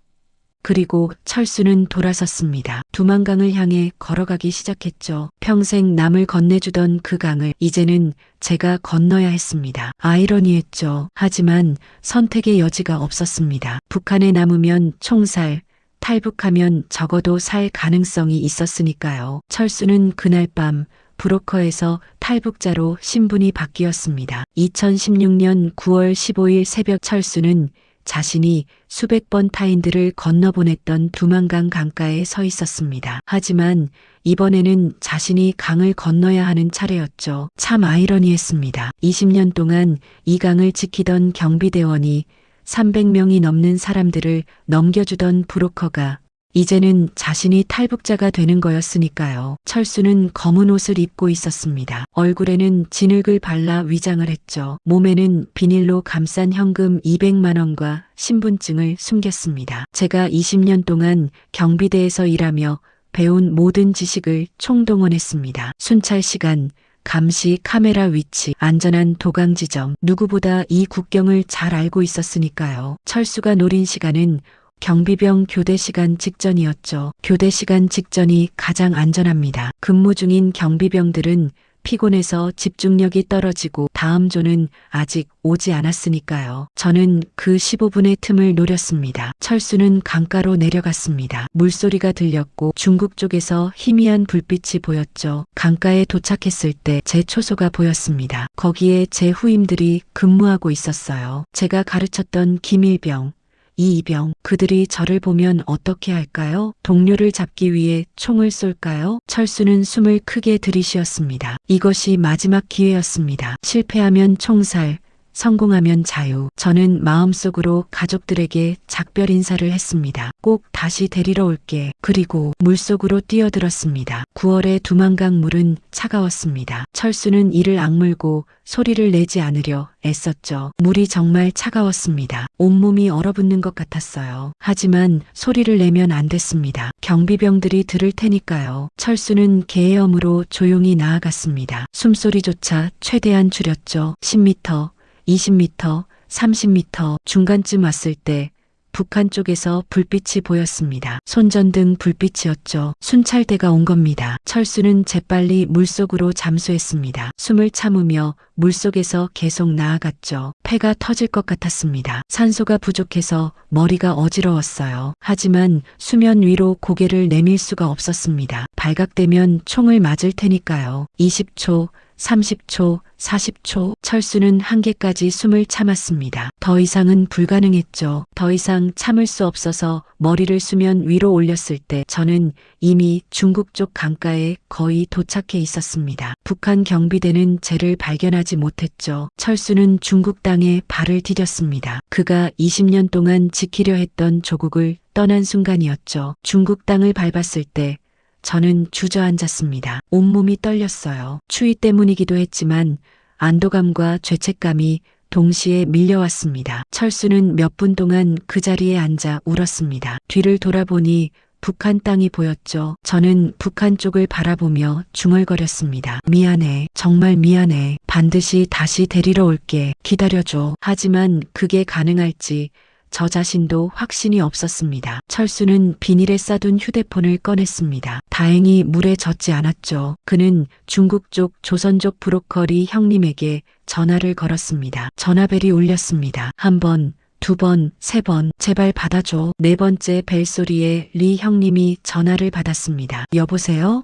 그리고 철수는 돌아섰습니다. 두만강을 향해 걸어가기 시작했죠. 평생 남을 건네주던 그 강을 이제는 제가 건너야 했습니다. 아이러니했죠. 하지만 선택의 여지가 없었습니다. 북한에 남으면 총살, 탈북하면 적어도 살 가능성이 있었으니까요. 철수는 그날 밤 브로커에서 탈북자로 신분이 바뀌었습니다. 2016년 9월 15일 새벽 철수는 자신이 수백 번 타인들을 건너보냈던 두만강 강가에 서 있었습니다. 하지만 이번에는 자신이 강을 건너야 하는 차례였죠. 참 아이러니했습니다. 20년 동안 이 강을 지키던 경비대원이 300명이 넘는 사람들을 넘겨주던 브로커가 이제는 자신이 탈북자가 되는 거였으니까요. 철수는 검은 옷을 입고 있었습니다. 얼굴에는 진흙을 발라 위장을 했죠. 몸에는 비닐로 감싼 현금 200만 원과 신분증을 숨겼습니다. 제가 20년 동안 경비대에서 일하며 배운 모든 지식을 총동원했습니다. 순찰 시간, 감시 카메라 위치, 안전한 도강 지점, 누구보다 이 국경을 잘 알고 있었으니까요. 철수가 노린 시간은 경비병 교대 시간 직전이었죠. 교대 시간 직전이 가장 안전합니다. 근무 중인 경비병들은 피곤해서 집중력이 떨어지고 다음 조는 아직 오지 않았으니까요. 저는 그 15분의 틈을 노렸습니다. 철수는 강가로 내려갔습니다. 물소리가 들렸고 중국 쪽에서 희미한 불빛이 보였죠. 강가에 도착했을 때 제 초소가 보였습니다. 거기에 제 후임들이 근무하고 있었어요. 제가 가르쳤던 김일병, 이이병, 그들이 저를 보면 어떻게 할까요? 동료를 잡기 위해 총을 쏠까요? 철수는 숨을 크게 들이쉬었습니다. 이것이 마지막 기회였습니다. 실패하면 총살, 성공하면 자유. 저는 마음속으로 가족들에게 작별 인사를 했습니다. 꼭 다시 데리러 올게. 그리고 물속으로 뛰어들었습니다. 9월의 두만강 물은 차가웠습니다. 철수는 이를 악물고 소리를 내지 않으려 애썼죠. 물이 정말 차가웠습니다. 온몸이 얼어붙는 것 같았어요. 하지만 소리를 내면 안 됐습니다. 경비병들이 들을 테니까요. 철수는 개헤엄으로 조용히 나아갔습니다. 숨소리조차 최대한 줄였죠. 10m, 20m, 30m 중간쯤 왔을 때 북한 쪽에서 불빛이 보였습니다. 손전등 불빛이었죠. 순찰대가 온 겁니다. 철수는 재빨리 물속으로 잠수했습니다. 숨을 참으며 물속에서 계속 나아갔죠. 폐가 터질 것 같았습니다. 산소가 부족해서 머리가 어지러웠어요. 하지만 수면 위로 고개를 내밀 수가 없었습니다. 발각되면 총을 맞을 테니까요. 20초, 30초, 40초, 철수는 한계까지 숨을 참았습니다. 더 이상은 불가능했죠. 더 이상 참을 수 없어서 머리를 수면 위로 올렸을 때 저는 이미 중국 쪽 강가에 거의 도착해 있었습니다. 북한 경비대는 쟤를 발견하지 못했죠. 철수는 중국 땅에 발을 디뎠습니다. 그가 20년 동안 지키려 했던 조국을 떠난 순간이었죠. 중국 땅을 밟았을 때 저는 주저앉았습니다. 온몸이 떨렸어요. 추위 때문이기도 했지만 안도감과 죄책감이 동시에 밀려왔습니다. 철수는 몇 분 동안 그 자리에 앉아 울었습니다. 뒤를 돌아보니 북한 땅이 보였죠. 저는 북한 쪽을 바라보며 중얼거렸습니다. 미안해. 정말 미안해. 반드시 다시 데리러 올게. 기다려줘. 하지만 그게 가능할지 저 자신도 확신이 없었습니다. 철수는 비닐에 싸둔 휴대폰을 꺼냈습니다. 다행히 물에 젖지 않았죠. 그는 중국 쪽 조선족 브로커리 형님에게 전화를 걸었습니다. 전화벨이 울렸습니다. 한 번, 두 번, 세 번, 제발 받아줘. 네 번째 벨소리에 리 형님이 전화를 받았습니다. 여보세요?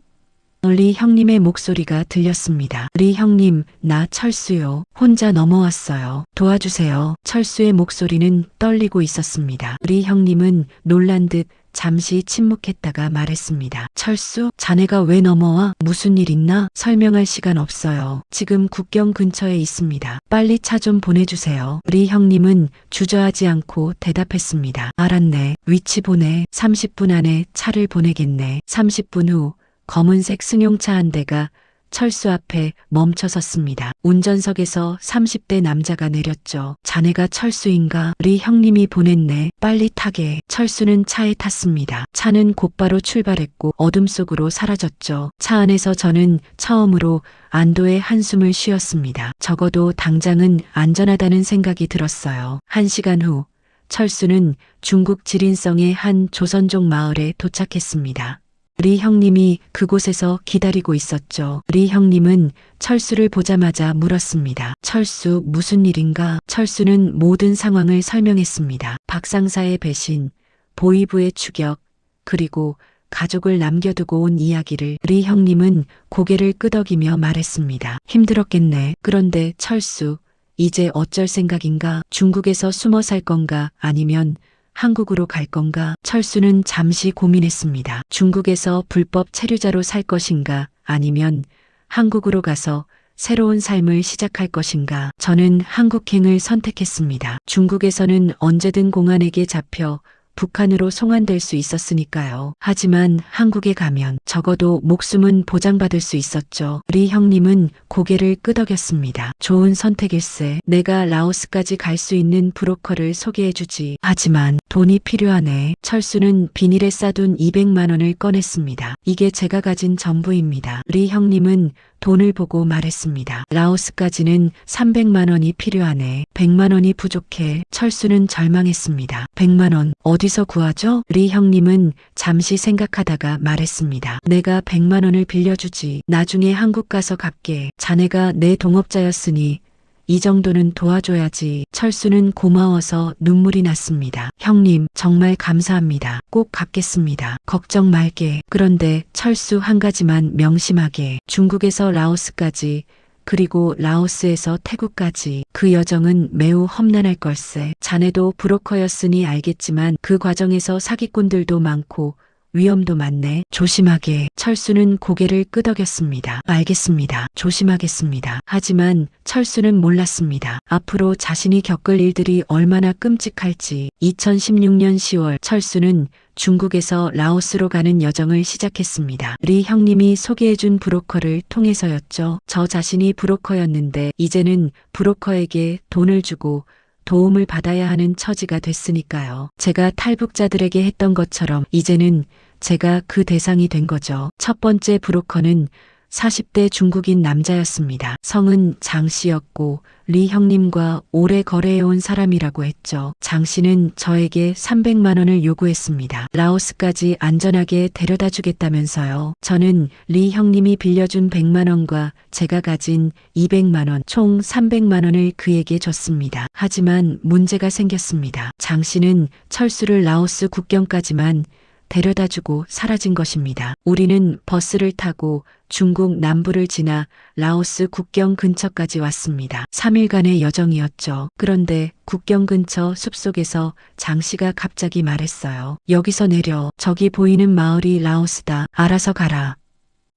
리 형님의 목소리가 들렸습니다. 리 형님, 나 철수요. 혼자 넘어왔어요. 도와주세요. 철수의 목소리는 떨리고 있었습니다. 리 형님은 놀란 듯 잠시 침묵했다가 말했습니다. 철수, 자네가 왜 넘어와? 무슨 일 있나? 설명할 시간 없어요. 지금 국경 근처에 있습니다. 빨리 차 좀 보내주세요. 리 형님은 주저하지 않고 대답했습니다. 알았네. 위치 보내. 30분 안에 차를 보내겠네. 30분 후 검은색 승용차 한 대가 철수 앞에 멈춰섰습니다. 운전석에서 30대 남자가 내렸죠. 자네가 철수인가? 리 형님이 보냈네. 빨리 타게. 철수는 차에 탔습니다. 차는 곧바로 출발했고 어둠 속으로 사라졌죠. 차 안에서 저는 처음으로 안도의 한숨을 쉬었습니다. 적어도 당장은 안전하다는 생각이 들었어요. 1시간 후 철수는 중국 지린성의 한 조선족 마을에 도착했습니다. 리 형님이 그곳에서 기다리고 있었죠. 리 형님은 철수를 보자마자 물었습니다. 철수, 무슨 일인가? 철수는 모든 상황을 설명했습니다. 박 상사의 배신, 보위부의 추격, 그리고 가족을 남겨두고 온 이야기를. 리 형님은 고개를 끄덕이며 말했습니다. 힘들었겠네. 그런데 철수, 이제 어쩔 생각인가? 중국에서 숨어 살 건가? 아니면 한국으로 갈 건가? 철수는 잠시 고민했습니다. 중국에서 불법 체류자로 살 것인가? 아니면 한국으로 가서 새로운 삶을 시작할 것인가? 저는 한국행을 선택했습니다. 중국에서는 언제든 공안에게 잡혀 북한으로 송환될 수 있었으니까요. 하지만 한국에 가면 적어도 목숨은 보장받을 수 있었죠. 리 형님은 고개를 끄덕였습니다. 좋은 선택일세. 내가 라오스까지 갈 수 있는 브로커를 소개해주지. 하지만 돈이 필요하네. 철수는 비닐에 싸둔 200만 원을 꺼냈습니다. 이게 제가 가진 전부입니다. 리 형님은 돈을 보고 말했습니다. 라오스까지는 300만 원이 필요하네. 100만 원이 부족해. 철수는 절망했습니다. 100만 원 어디서 구하죠? 리 형님은 잠시 생각하다가 말했습니다. 내가 100만 원을 빌려주지. 나중에 한국 가서 갚게. 자네가 내 동업자였으니 이 정도는 도와줘야지. 철수는 고마워서 눈물이 났습니다. 형님, 정말 감사합니다. 꼭 갚겠습니다. 걱정 말게. 그런데 철수 한 가지만 명심하게. 중국에서 라오스까지, 그리고 라오스에서 태국까지 그 여정은 매우 험난할 걸세. 자네도 브로커였으니 알겠지만 그 과정에서 사기꾼들도 많고 위험도 많네. 조심하게. 철수는 고개를 끄덕였습니다. 알겠습니다. 조심하겠습니다. 하지만 철수는 몰랐습니다. 앞으로 자신이 겪을 일들이 얼마나 끔찍할지. 2016년 10월 철수는 중국에서 라오스로 가는 여정을 시작했습니다. 리 형님이 소개해준 브로커를 통해서였죠. 저 자신이 브로커였는데 이제는 브로커에게 돈을 주고 도움을 받아야 하는 처지가 됐으니까요. 제가 탈북자들에게 했던 것처럼 이제는 제가 그 대상이 된 거죠. 첫 번째 브로커는 40대 중국인 남자였습니다. 성은 장 씨였고 리 형님과 오래 거래해온 사람이라고 했죠. 장 씨는 저에게 300만 원을 요구했습니다. 라오스까지 안전하게 데려다 주겠다면서요. 저는 리 형님이 빌려준 100만 원과 제가 가진 200만 원, 총 300만 원을 그에게 줬습니다. 하지만 문제가 생겼습니다. 장 씨는 철수를 라오스 국경까지만 데려다주고 사라진 것입니다. 우리는 버스를 타고 중국 남부를 지나 라오스 국경 근처까지 왔습니다. 3일간의 여정이었죠. 그런데 국경 근처 숲속에서 장 씨가 갑자기 말했어요. 여기서 내려. 저기 보이는 마을이 라오스다. 알아서 가라.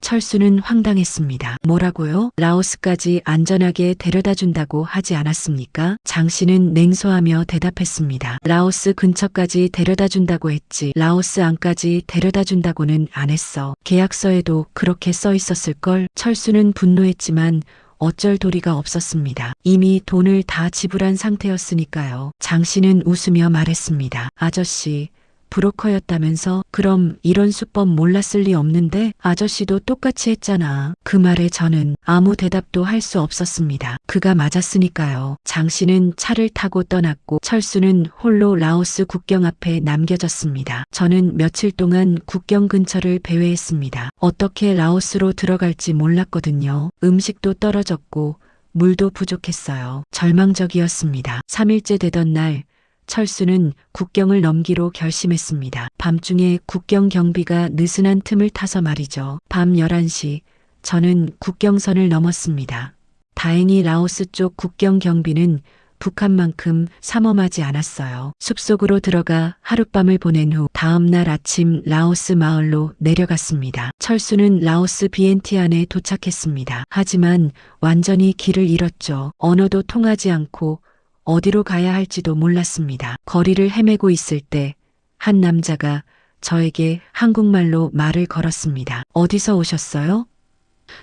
철수는 황당했습니다. 뭐라고요? 라오스까지 안전하게 데려다 준다고 하지 않았습니까? 장 씨는 냉소하며 대답했습니다. 라오스 근처까지 데려다 준다고 했지. 라오스 안까지 데려다 준다고는 안 했어. 계약서에도 그렇게 써 있었을걸? 철수는 분노했지만 어쩔 도리가 없었습니다. 이미 돈을 다 지불한 상태였으니까요. 장 씨는 웃으며 말했습니다. 아저씨, 브로커였다면서? 그럼 이런 수법 몰랐을 리 없는데? 아저씨도 똑같이 했잖아. 그 말에 저는 아무 대답도 할 수 없었습니다. 그가 맞았으니까요. 장 씨는 차를 타고 떠났고 철수는 홀로 라오스 국경 앞에 남겨졌습니다. 저는 며칠 동안 국경 근처를 배회했습니다. 어떻게 라오스로 들어갈지 몰랐거든요. 음식도 떨어졌고 물도 부족했어요. 절망적이었습니다. 3일째 되던 날 철수는 국경을 넘기로 결심했습니다. 밤중에 국경 경비가 느슨한 틈을 타서 말이죠. 밤 11시 저는 국경선을 넘었습니다. 다행히 라오스 쪽 국경 경비는 북한만큼 삼엄하지 않았어요. 숲속으로 들어가 하룻밤을 보낸 후 다음 날 아침 라오스 마을로 내려갔습니다. 철수는 라오스 비엔티안에 도착했습니다. 하지만 완전히 길을 잃었죠. 언어도 통하지 않고 어디로 가야 할지도 몰랐습니다. 거리를 헤매고 있을 때 한 남자가 저에게 한국말로 말을 걸었습니다. 어디서 오셨어요?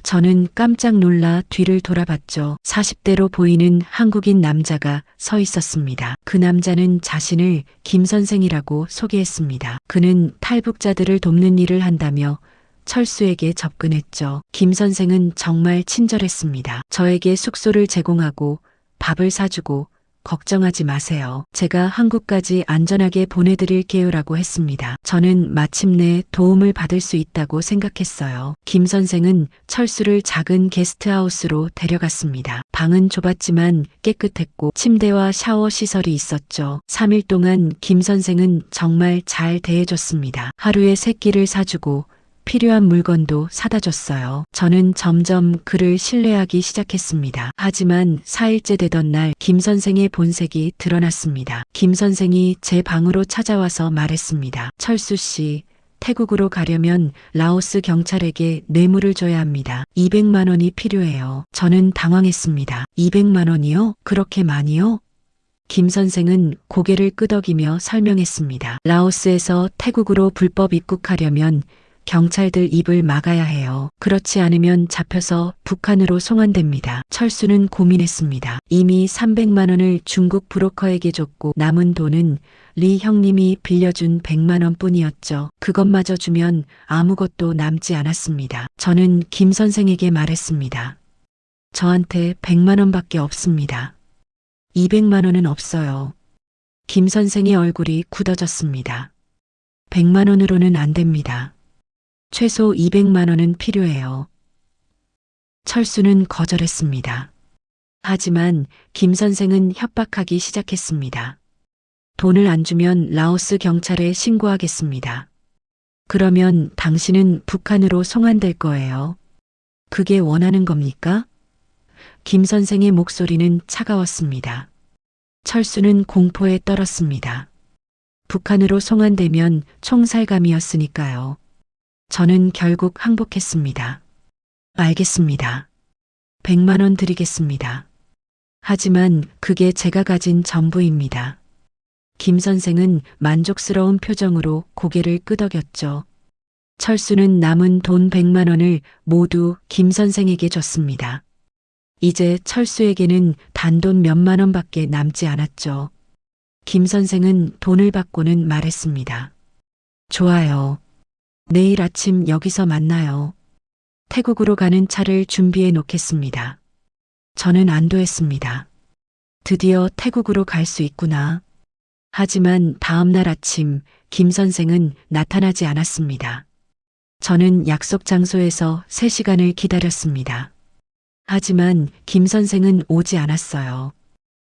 저는 깜짝 놀라 뒤를 돌아봤죠. 40대로 보이는 한국인 남자가 서 있었습니다. 그 남자는 자신을 김 선생이라고 소개했습니다. 그는 탈북자들을 돕는 일을 한다며 철수에게 접근했죠. 김 선생은 정말 친절했습니다. 저에게 숙소를 제공하고 밥을 사주고 걱정하지 마세요. 제가 한국까지 안전하게 보내드릴게요라고 했습니다. 저는 마침내 도움을 받을 수 있다고 생각했어요. 김 선생은 철수를 작은 게스트하우스로 데려갔습니다. 방은 좁았지만 깨끗했고 침대와 샤워 시설이 있었죠. 3일 동안 김 선생은 정말 잘 대해줬습니다. 하루에 3끼를 사주고 필요한 물건도 사다 줬어요. 저는 점점 그를 신뢰하기 시작했습니다. 하지만 4일째 되던 날 김 선생의 본색이 드러났습니다. 김 선생이 제 방으로 찾아와서 말했습니다. 철수 씨, 태국으로 가려면 라오스 경찰에게 뇌물을 줘야 합니다. 200만 원이 필요해요. 저는 당황했습니다. 200만 원이요? 그렇게 많이요? 김 선생은 고개를 끄덕이며 설명했습니다. 라오스에서 태국으로 불법 입국하려면 경찰들 입을 막아야 해요. 그렇지 않으면 잡혀서 북한으로 송환됩니다. 철수는 고민했습니다. 이미 300만 원을 중국 브로커에게 줬고 남은 돈은 리 형님이 빌려준 100만 원 뿐이었죠. 그것마저 주면 아무것도 남지 않았습니다. 저는 김 선생에게 말했습니다. 저한테 100만 원밖에 없습니다. 200만 원은 없어요. 김 선생의 얼굴이 굳어졌습니다. 100만 원으로는 안 됩니다. 최소 200만 원은 필요해요. 철수는 거절했습니다. 하지만 김 선생은 협박하기 시작했습니다. 돈을 안 주면 라오스 경찰에 신고하겠습니다. 그러면 당신은 북한으로 송환될 거예요. 그게 원하는 겁니까? 김 선생의 목소리는 차가웠습니다. 철수는 공포에 떨었습니다. 북한으로 송환되면 총살감이었으니까요. 저는 결국 항복했습니다. 알겠습니다. 100만 원 드리겠습니다. 하지만 그게 제가 가진 전부입니다. 김 선생은 만족스러운 표정으로 고개를 끄덕였죠. 철수는 남은 돈 100만 원을 모두 김 선생에게 줬습니다. 이제 철수에게는 단돈 몇만 원밖에 남지 않았죠. 김 선생은 돈을 받고는 말했습니다. 좋아요. 내일 아침 여기서 만나요. 태국으로 가는 차를 준비해 놓겠습니다. 저는 안도했습니다. 드디어 태국으로 갈 수 있구나. 하지만 다음 날 아침 김 선생은 나타나지 않았습니다. 저는 약속 장소에서 3시간을 기다렸습니다. 하지만 김 선생은 오지 않았어요.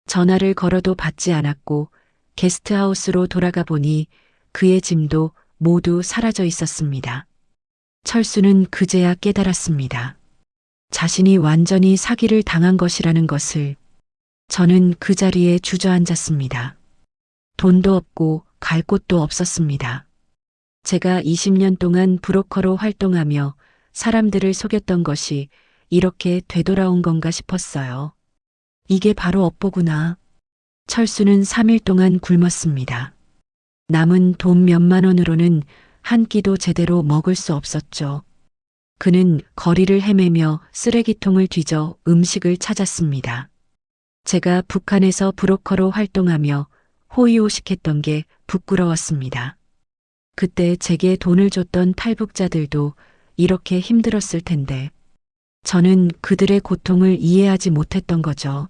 전화를 걸어도 받지 않았고 게스트하우스로 돌아가 보니 그의 짐도 모두 사라져 있었습니다. 철수는 그제야 깨달았습니다. 자신이 완전히 사기를 당한 것이라는 것을. 저는 그 자리에 주저앉았습니다. 돈도 없고 갈 곳도 없었습니다. 제가 20년 동안 브로커로 활동하며 사람들을 속였던 것이 이렇게 되돌아온 건가 싶었어요. 이게 바로 업보구나. 철수는 3일 동안 굶었습니다. 남은 돈 몇만 원으로는 한 끼도 제대로 먹을 수 없었죠. 그는 거리를 헤매며 쓰레기통을 뒤져 음식을 찾았습니다. 제가 북한에서 브로커로 활동하며 호의호식했던 게 부끄러웠습니다. 그때 제게 돈을 줬던 탈북자들도 이렇게 힘들었을 텐데 저는 그들의 고통을 이해하지 못했던 거죠.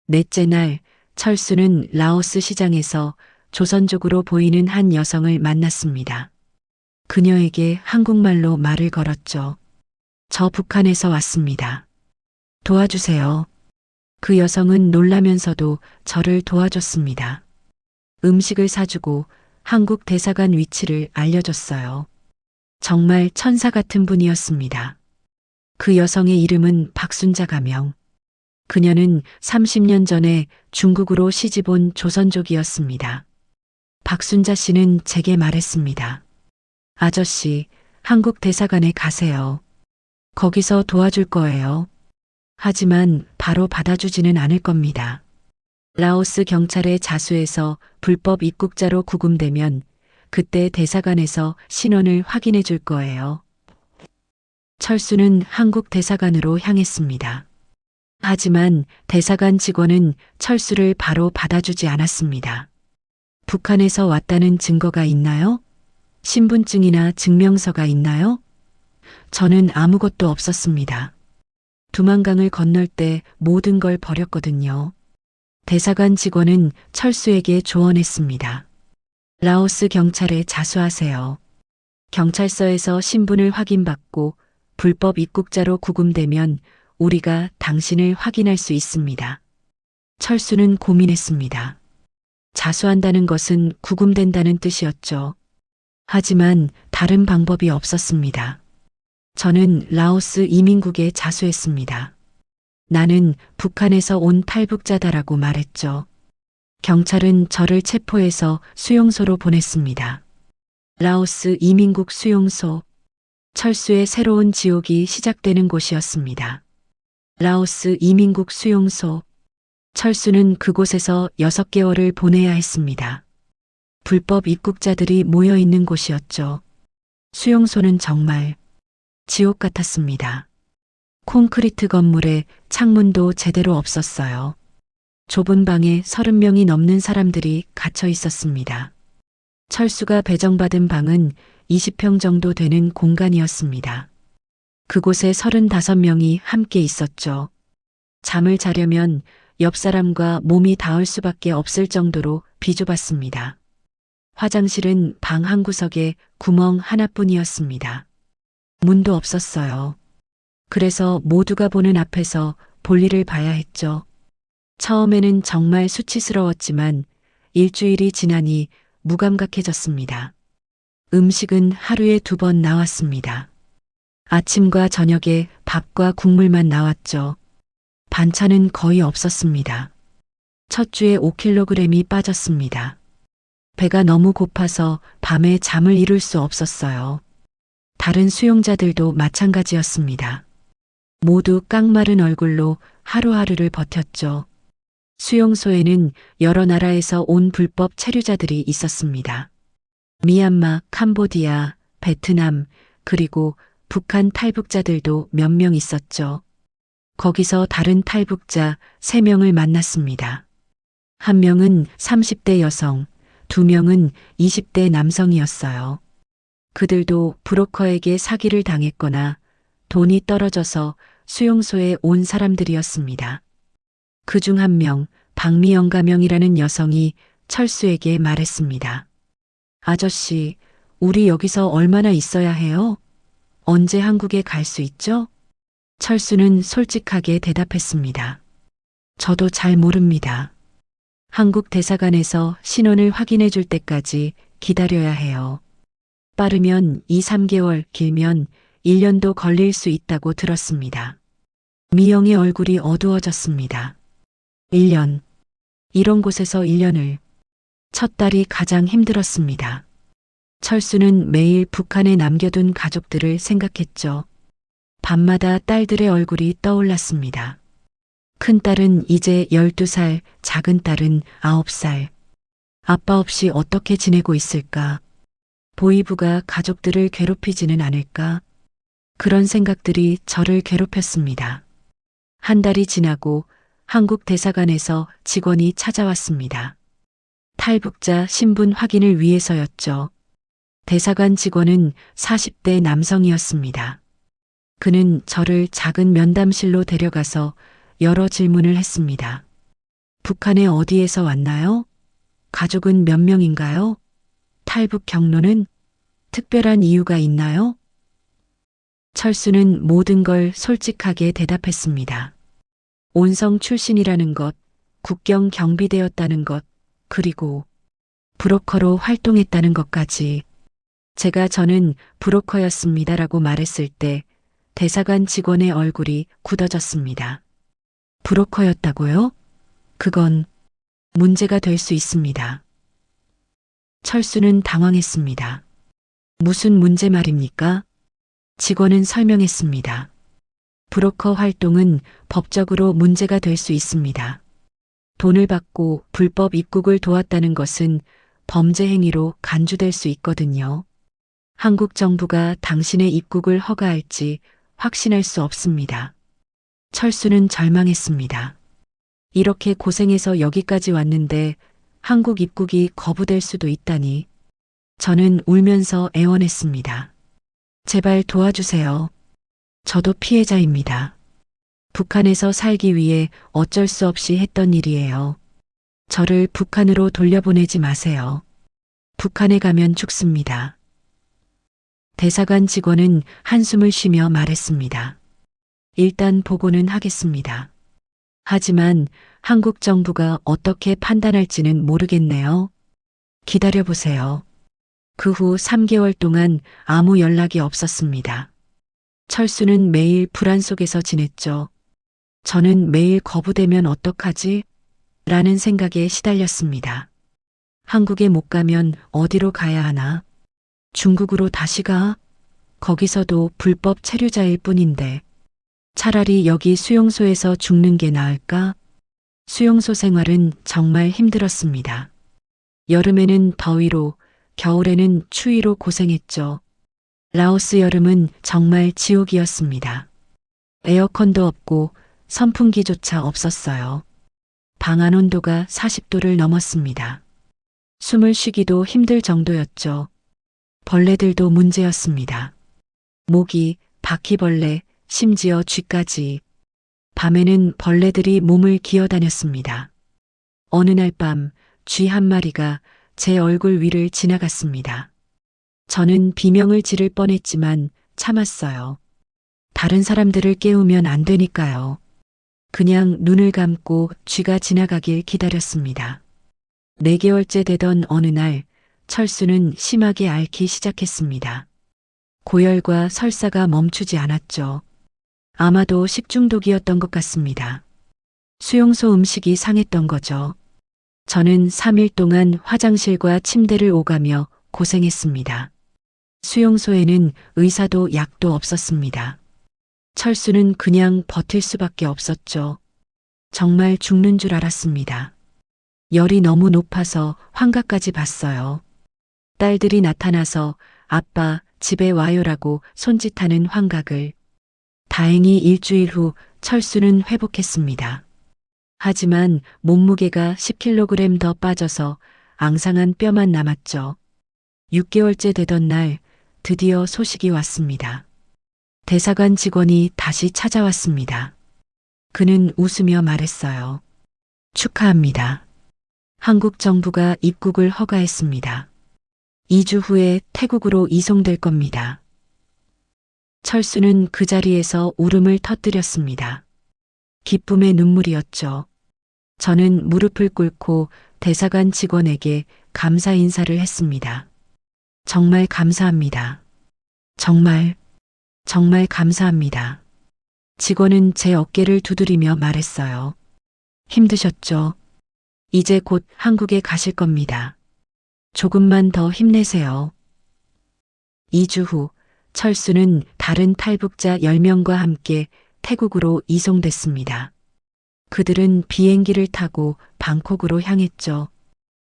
넷째 날 철수는 라오스 시장에서 조선족으로 보이는 한 여성을 만났습니다. 그녀에게 한국말로 말을 걸었죠. 저 북한에서 왔습니다. 도와주세요. 그 여성은 놀라면서도 저를 도와줬습니다. 음식을 사주고 한국 대사관 위치를 알려줬어요. 정말 천사 같은 분이었습니다. 그 여성의 이름은 박순자 가명. 그녀는 30년 전에 중국으로 시집온 조선족이었습니다. 박순자 씨는 제게 말했습니다. 아저씨, 한국 대사관에 가세요. 거기서 도와줄 거예요. 하지만 바로 받아주지는 않을 겁니다. 라오스 경찰의 자수해서 불법 입국자로 구금되면 그때 대사관에서 신원을 확인해 줄 거예요. 철수는 한국 대사관으로 향했습니다. 하지만 대사관 직원은 철수를 바로 받아주지 않았습니다. 북한에서 왔다는 증거가 있나요? 신분증이나 증명서가 있나요? 저는 아무것도 없었습니다. 두만강을 건널 때 모든 걸 버렸거든요. 대사관 직원은 철수에게 조언했습니다. 라오스 경찰에 자수하세요. 경찰서에서 신분을 확인받고 불법 입국자로 구금되면 우리가 당신을 확인할 수 있습니다. 철수는 고민했습니다. 자수한다는 것은 구금된다는 뜻이었죠. 하지만 다른 방법이 없었습니다. 저는 라오스 이민국에 자수했습니다. 나는 북한에서 온 탈북자다라고 말했죠. 경찰은 저를 체포해서 수용소로 보냈습니다. 라오스 이민국 수용소. 철수의 새로운 지옥이 시작되는 곳이었습니다. 라오스 이민국 수용소. 철수는 그곳에서 6개월을 보내야 했습니다. 불법 입국자들이 모여 있는 곳이었죠. 수용소는 정말 지옥 같았습니다. 콘크리트 건물에 창문도 제대로 없었어요. 좁은 방에 30명이 넘는 사람들이 갇혀 있었습니다. 철수가 배정받은 방은 20평 정도 되는 공간이었습니다. 그곳에 35명이 함께 있었죠. 잠을 자려면 옆 사람과 몸이 닿을 수밖에 없을 정도로 비좁았습니다. 화장실은 방 한 구석에 구멍 하나뿐이었습니다. 문도 없었어요. 그래서 모두가 보는 앞에서 볼일을 봐야 했죠. 처음에는 정말 수치스러웠지만 일주일이 지나니 무감각해졌습니다. 음식은 하루에 2번 나왔습니다. 아침과 저녁에 밥과 국물만 나왔죠. 반찬은 거의 없었습니다. 첫 주에 5kg이 빠졌습니다. 배가 너무 고파서 밤에 잠을 이룰 수 없었어요. 다른 수용자들도 마찬가지였습니다. 모두 깡마른 얼굴로 하루하루를 버텼죠. 수용소에는 여러 나라에서 온 불법 체류자들이 있었습니다. 미얀마, 캄보디아, 베트남, 그리고 북한 탈북자들도 몇 명 있었죠. 거기서 다른 탈북자 3명을 만났습니다. 한 명은 30대 여성, 2명은 20대 남성이었어요. 그들도 브로커에게 사기를 당했거나 돈이 떨어져서 수용소에 온 사람들이었습니다. 그중 한 명, 박미영가명이라는 여성이 철수에게 말했습니다. 아저씨, 우리 여기서 얼마나 있어야 해요? 언제 한국에 갈 수 있죠? 철수는 솔직하게 대답했습니다. 저도 잘 모릅니다. 한국 대사관에서 신원을 확인해 줄 때까지 기다려야 해요. 빠르면 2, 3개월, 길면 1년도 걸릴 수 있다고 들었습니다. 미영의 얼굴이 어두워졌습니다. 1년. 이런 곳에서 1년을. 첫 달이 가장 힘들었습니다. 철수는 매일 북한에 남겨둔 가족들을 생각했죠. 밤마다 딸들의 얼굴이 떠올랐습니다. 큰딸은 이제 12살, 작은 딸은 9살. 아빠 없이 어떻게 지내고 있을까? 보이부가 가족들을 괴롭히지는 않을까? 그런 생각들이 저를 괴롭혔습니다. 한 달이 지나고 한국 대사관에서 직원이 찾아왔습니다. 탈북자 신분 확인을 위해서였죠. 대사관 직원은 40대 남성이었습니다. 그는 저를 작은 면담실로 데려가서 여러 질문을 했습니다. 북한에 어디에서 왔나요? 가족은 몇 명인가요? 탈북 경로는? 특별한 이유가 있나요? 철수는 모든 걸 솔직하게 대답했습니다. 온성 출신이라는 것, 국경 경비대였다는 것, 그리고 브로커로 활동했다는 것까지. 제가 저는 브로커였습니다라고 말했을 때 대사관 직원의 얼굴이 굳어졌습니다. 브로커였다고요? 그건 문제가 될 수 있습니다. 철수는 당황했습니다. 무슨 문제 말입니까? 직원은 설명했습니다. 브로커 활동은 법적으로 문제가 될 수 있습니다. 돈을 받고 불법 입국을 도왔다는 것은 범죄 행위로 간주될 수 있거든요. 한국 정부가 당신의 입국을 허가할지 확신할 수 없습니다. 철수는 절망했습니다. 이렇게 고생해서 여기까지 왔는데 한국 입국이 거부될 수도 있다니. 저는 울면서 애원했습니다. 제발 도와주세요. 저도 피해자입니다. 북한에서 살기 위해 어쩔 수 없이 했던 일이에요. 저를 북한으로 돌려보내지 마세요. 북한에 가면 죽습니다. 대사관 직원은 한숨을 쉬며 말했습니다. 일단 보고는 하겠습니다. 하지만 한국 정부가 어떻게 판단할지는 모르겠네요. 기다려보세요. 그 후 3개월 동안 아무 연락이 없었습니다. 철수는 매일 불안 속에서 지냈죠. 저는 매일 거부되면 어떡하지? 라는 생각에 시달렸습니다. 한국에 못 가면 어디로 가야 하나? 중국으로 다시 가? 거기서도 불법 체류자일 뿐인데. 차라리 여기 수용소에서 죽는 게 나을까? 수용소 생활은 정말 힘들었습니다. 여름에는 더위로, 겨울에는 추위로 고생했죠. 라오스 여름은 정말 지옥이었습니다. 에어컨도 없고 선풍기조차 없었어요. 방 안 온도가 40도를 넘었습니다. 숨을 쉬기도 힘들 정도였죠. 벌레들도 문제였습니다. 모기, 바퀴벌레, 심지어 쥐까지. 밤에는 벌레들이 몸을 기어다녔습니다. 어느 날 밤 쥐 한 마리가 제 얼굴 위를 지나갔습니다. 저는 비명을 지를 뻔했지만 참았어요. 다른 사람들을 깨우면 안 되니까요. 그냥 눈을 감고 쥐가 지나가길 기다렸습니다. 4개월째 되던 어느 날 철수는 심하게 앓기 시작했습니다. 고열과 설사가 멈추지 않았죠. 아마도 식중독이었던 것 같습니다. 수용소 음식이 상했던 거죠. 저는 3일 동안 화장실과 침대를 오가며 고생했습니다. 수용소에는 의사도 약도 없었습니다. 철수는 그냥 버틸 수밖에 없었죠. 정말 죽는 줄 알았습니다. 열이 너무 높아서 환각까지 봤어요. 딸들이 나타나서 아빠 집에 와요라고 손짓하는 환각을. 다행히 일주일 후 철수는 회복했습니다. 하지만 몸무게가 10kg 더 빠져서 앙상한 뼈만 남았죠. 6개월째 되던 날 드디어 소식이 왔습니다. 대사관 직원이 다시 찾아왔습니다. 그는 웃으며 말했어요. 축하합니다. 한국 정부가 입국을 허가했습니다. 2주 후에 태국으로 이송될 겁니다. 철수는 그 자리에서 울음을 터뜨렸습니다. 기쁨의 눈물이었죠. 저는 무릎을 꿇고 대사관 직원에게 감사 인사를 했습니다. 정말 감사합니다. 정말 감사합니다. 직원은 제 어깨를 두드리며 말했어요. 힘드셨죠? 이제 곧 한국에 가실 겁니다. 조금만 더 힘내세요. 2주 후 철수는 다른 탈북자 10명과 함께 태국으로 이송됐습니다. 그들은 비행기를 타고 방콕으로 향했죠.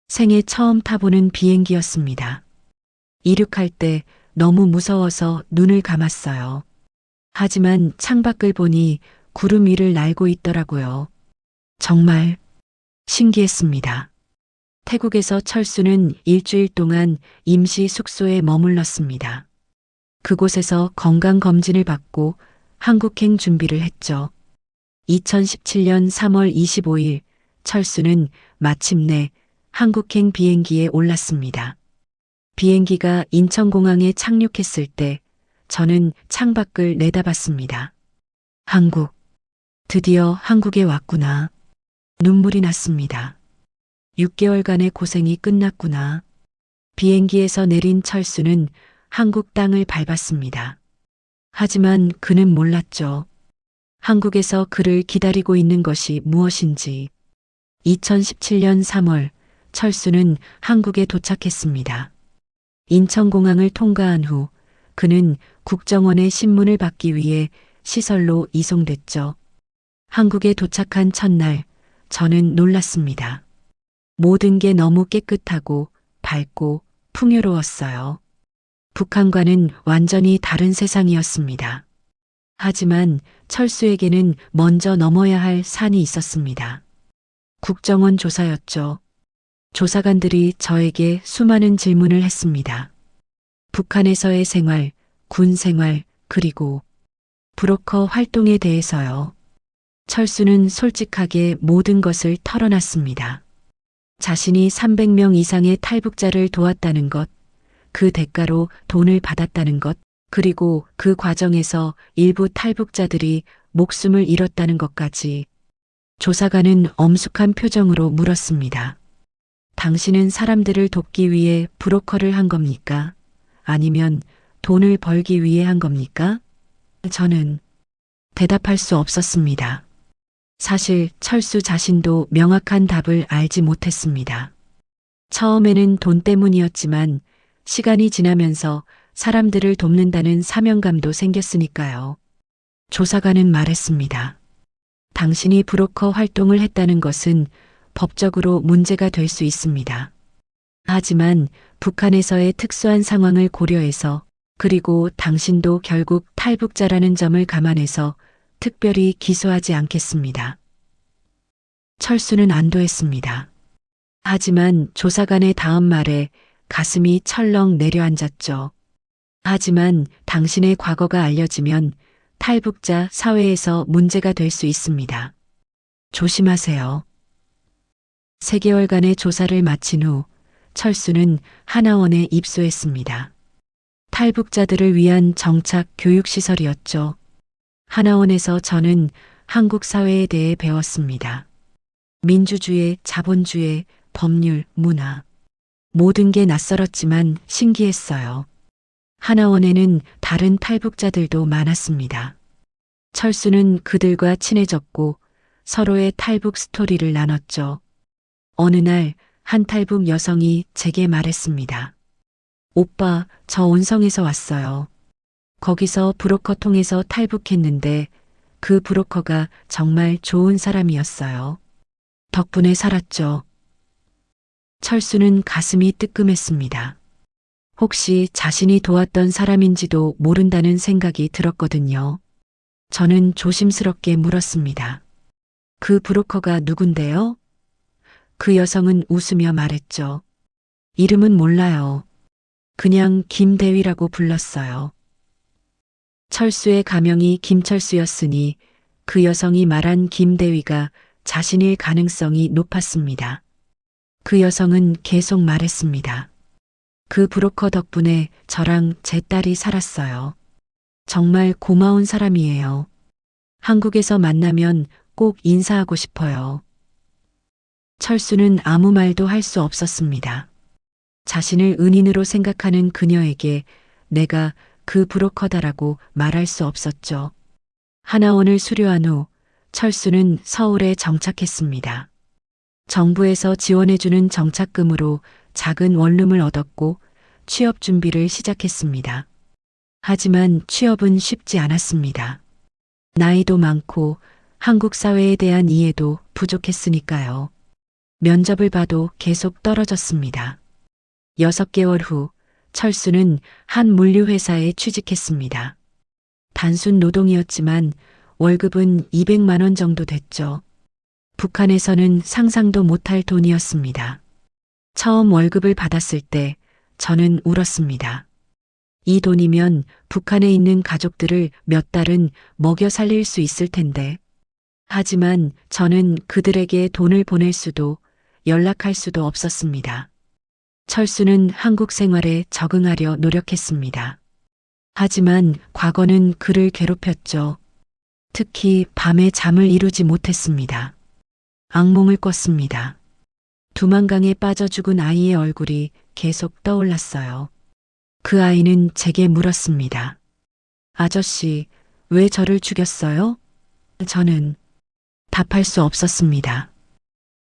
생애 처음 타보는 비행기였습니다. 이륙할 때 너무 무서워서 눈을 감았어요. 하지만 창밖을 보니 구름 위를 날고 있더라고요. 정말 신기했습니다. 태국에서 철수는 일주일 동안 임시 숙소에 머물렀습니다. 그곳에서 건강검진을 받고 한국행 준비를 했죠. 2017년 3월 25일 철수는 마침내 한국행 비행기에 올랐습니다. 비행기가 인천공항에 착륙했을 때 저는 창밖을 내다봤습니다. 한국, 드디어 한국에 왔구나. 눈물이 났습니다. 6개월간의 고생이 끝났구나. 비행기에서 내린 철수는 한국 땅을 밟았습니다. 하지만 그는 몰랐죠. 한국에서 그를 기다리고 있는 것이 무엇인지. 2017년 3월 철수는 한국에 도착했습니다. 인천공항을 통과한 후 그는 국정원의 신문을 받기 위해 시설로 이송됐죠. 한국에 도착한 첫날 저는 놀랐습니다. 모든 게 너무 깨끗하고 밝고 풍요로웠어요. 북한과는 완전히 다른 세상이었습니다. 하지만 철수에게는 먼저 넘어야 할 산이 있었습니다. 국정원 조사였죠. 조사관들이 저에게 수많은 질문을 했습니다. 북한에서의 생활, 군 생활, 그리고 브로커 활동에 대해서요. 철수는 솔직하게 모든 것을 털어놨습니다. 자신이 300명 이상의 탈북자를 도왔다는 것, 그 대가로 돈을 받았다는 것, 그리고 그 과정에서 일부 탈북자들이 목숨을 잃었다는 것까지. 조사관은 엄숙한 표정으로 물었습니다. 당신은 사람들을 돕기 위해 브로커를 한 겁니까? 아니면 돈을 벌기 위해 한 겁니까? 저는 대답할 수 없었습니다. 사실 철수 자신도 명확한 답을 알지 못했습니다. 처음에는 돈 때문이었지만 시간이 지나면서 사람들을 돕는다는 사명감도 생겼으니까요. 조사관은 말했습니다. 당신이 브로커 활동을 했다는 것은 법적으로 문제가 될 수 있습니다. 하지만 북한에서의 특수한 상황을 고려해서 그리고 당신도 결국 탈북자라는 점을 감안해서 특별히 기소하지 않겠습니다. 철수는 안도했습니다. 하지만 조사관의 다음 말에 가슴이 철렁 내려앉았죠. 하지만 당신의 과거가 알려지면 탈북자 사회에서 문제가 될 수 있습니다. 조심하세요. 3개월간의 조사를 마친 후 철수는 하나원에 입소했습니다. 탈북자들을 위한 정착 교육시설이었죠. 하나원에서 저는 한국 사회에 대해 배웠습니다. 민주주의, 자본주의, 법률, 문화. 모든 게 낯설었지만 신기했어요. 하나원에는 다른 탈북자들도 많았습니다. 철수는 그들과 친해졌고 서로의 탈북 스토리를 나눴죠. 어느 날 한 탈북 여성이 제게 말했습니다. 오빠, 저 온성에서 왔어요. 거기서 브로커 통해서 탈북했는데 그 브로커가 정말 좋은 사람이었어요. 덕분에 살았죠. 철수는 가슴이 뜨끔했습니다. 혹시 자신이 도왔던 사람인지도 모른다는 생각이 들었거든요. 저는 조심스럽게 물었습니다. 그 브로커가 누군데요? 그 여성은 웃으며 말했죠. 이름은 몰라요. 그냥 김대위라고 불렀어요. 철수의 가명이 김철수였으니 그 여성이 말한 김대위가 자신일 가능성이 높았습니다. 그 여성은 계속 말했습니다. 그 브로커 덕분에 저랑 제 딸이 살았어요. 정말 고마운 사람이에요. 한국에서 만나면 꼭 인사하고 싶어요. 철수는 아무 말도 할 수 없었습니다. 자신을 은인으로 생각하는 그녀에게 내가 그 브로커다라고 말할 수 없었죠. 하나원을 수료한 후 철수는 서울에 정착했습니다. 정부에서 지원해주는 정착금으로 작은 원룸을 얻었고 취업 준비를 시작했습니다. 하지만 취업은 쉽지 않았습니다. 나이도 많고 한국 사회에 대한 이해도 부족했으니까요. 면접을 봐도 계속 떨어졌습니다. 6개월 후 철수는 한 물류회사에 취직했습니다. 단순 노동이었지만 월급은 200만 원 정도 됐죠. 북한에서는 상상도 못할 돈이었습니다. 처음 월급을 받았을 때 저는 울었습니다. 이 돈이면 북한에 있는 가족들을 몇 달은 먹여 살릴 수 있을 텐데. 하지만 저는 그들에게 돈을 보낼 수도 연락할 수도 없었습니다. 철수는 한국 생활에 적응하려 노력했습니다. 하지만 과거는 그를 괴롭혔죠. 특히 밤에 잠을 이루지 못했습니다. 악몽을 꿨습니다. 두만강에 빠져 죽은 아이의 얼굴이 계속 떠올랐어요. 그 아이는 제게 물었습니다. 아저씨, 왜 저를 죽였어요? 저는 답할 수 없었습니다.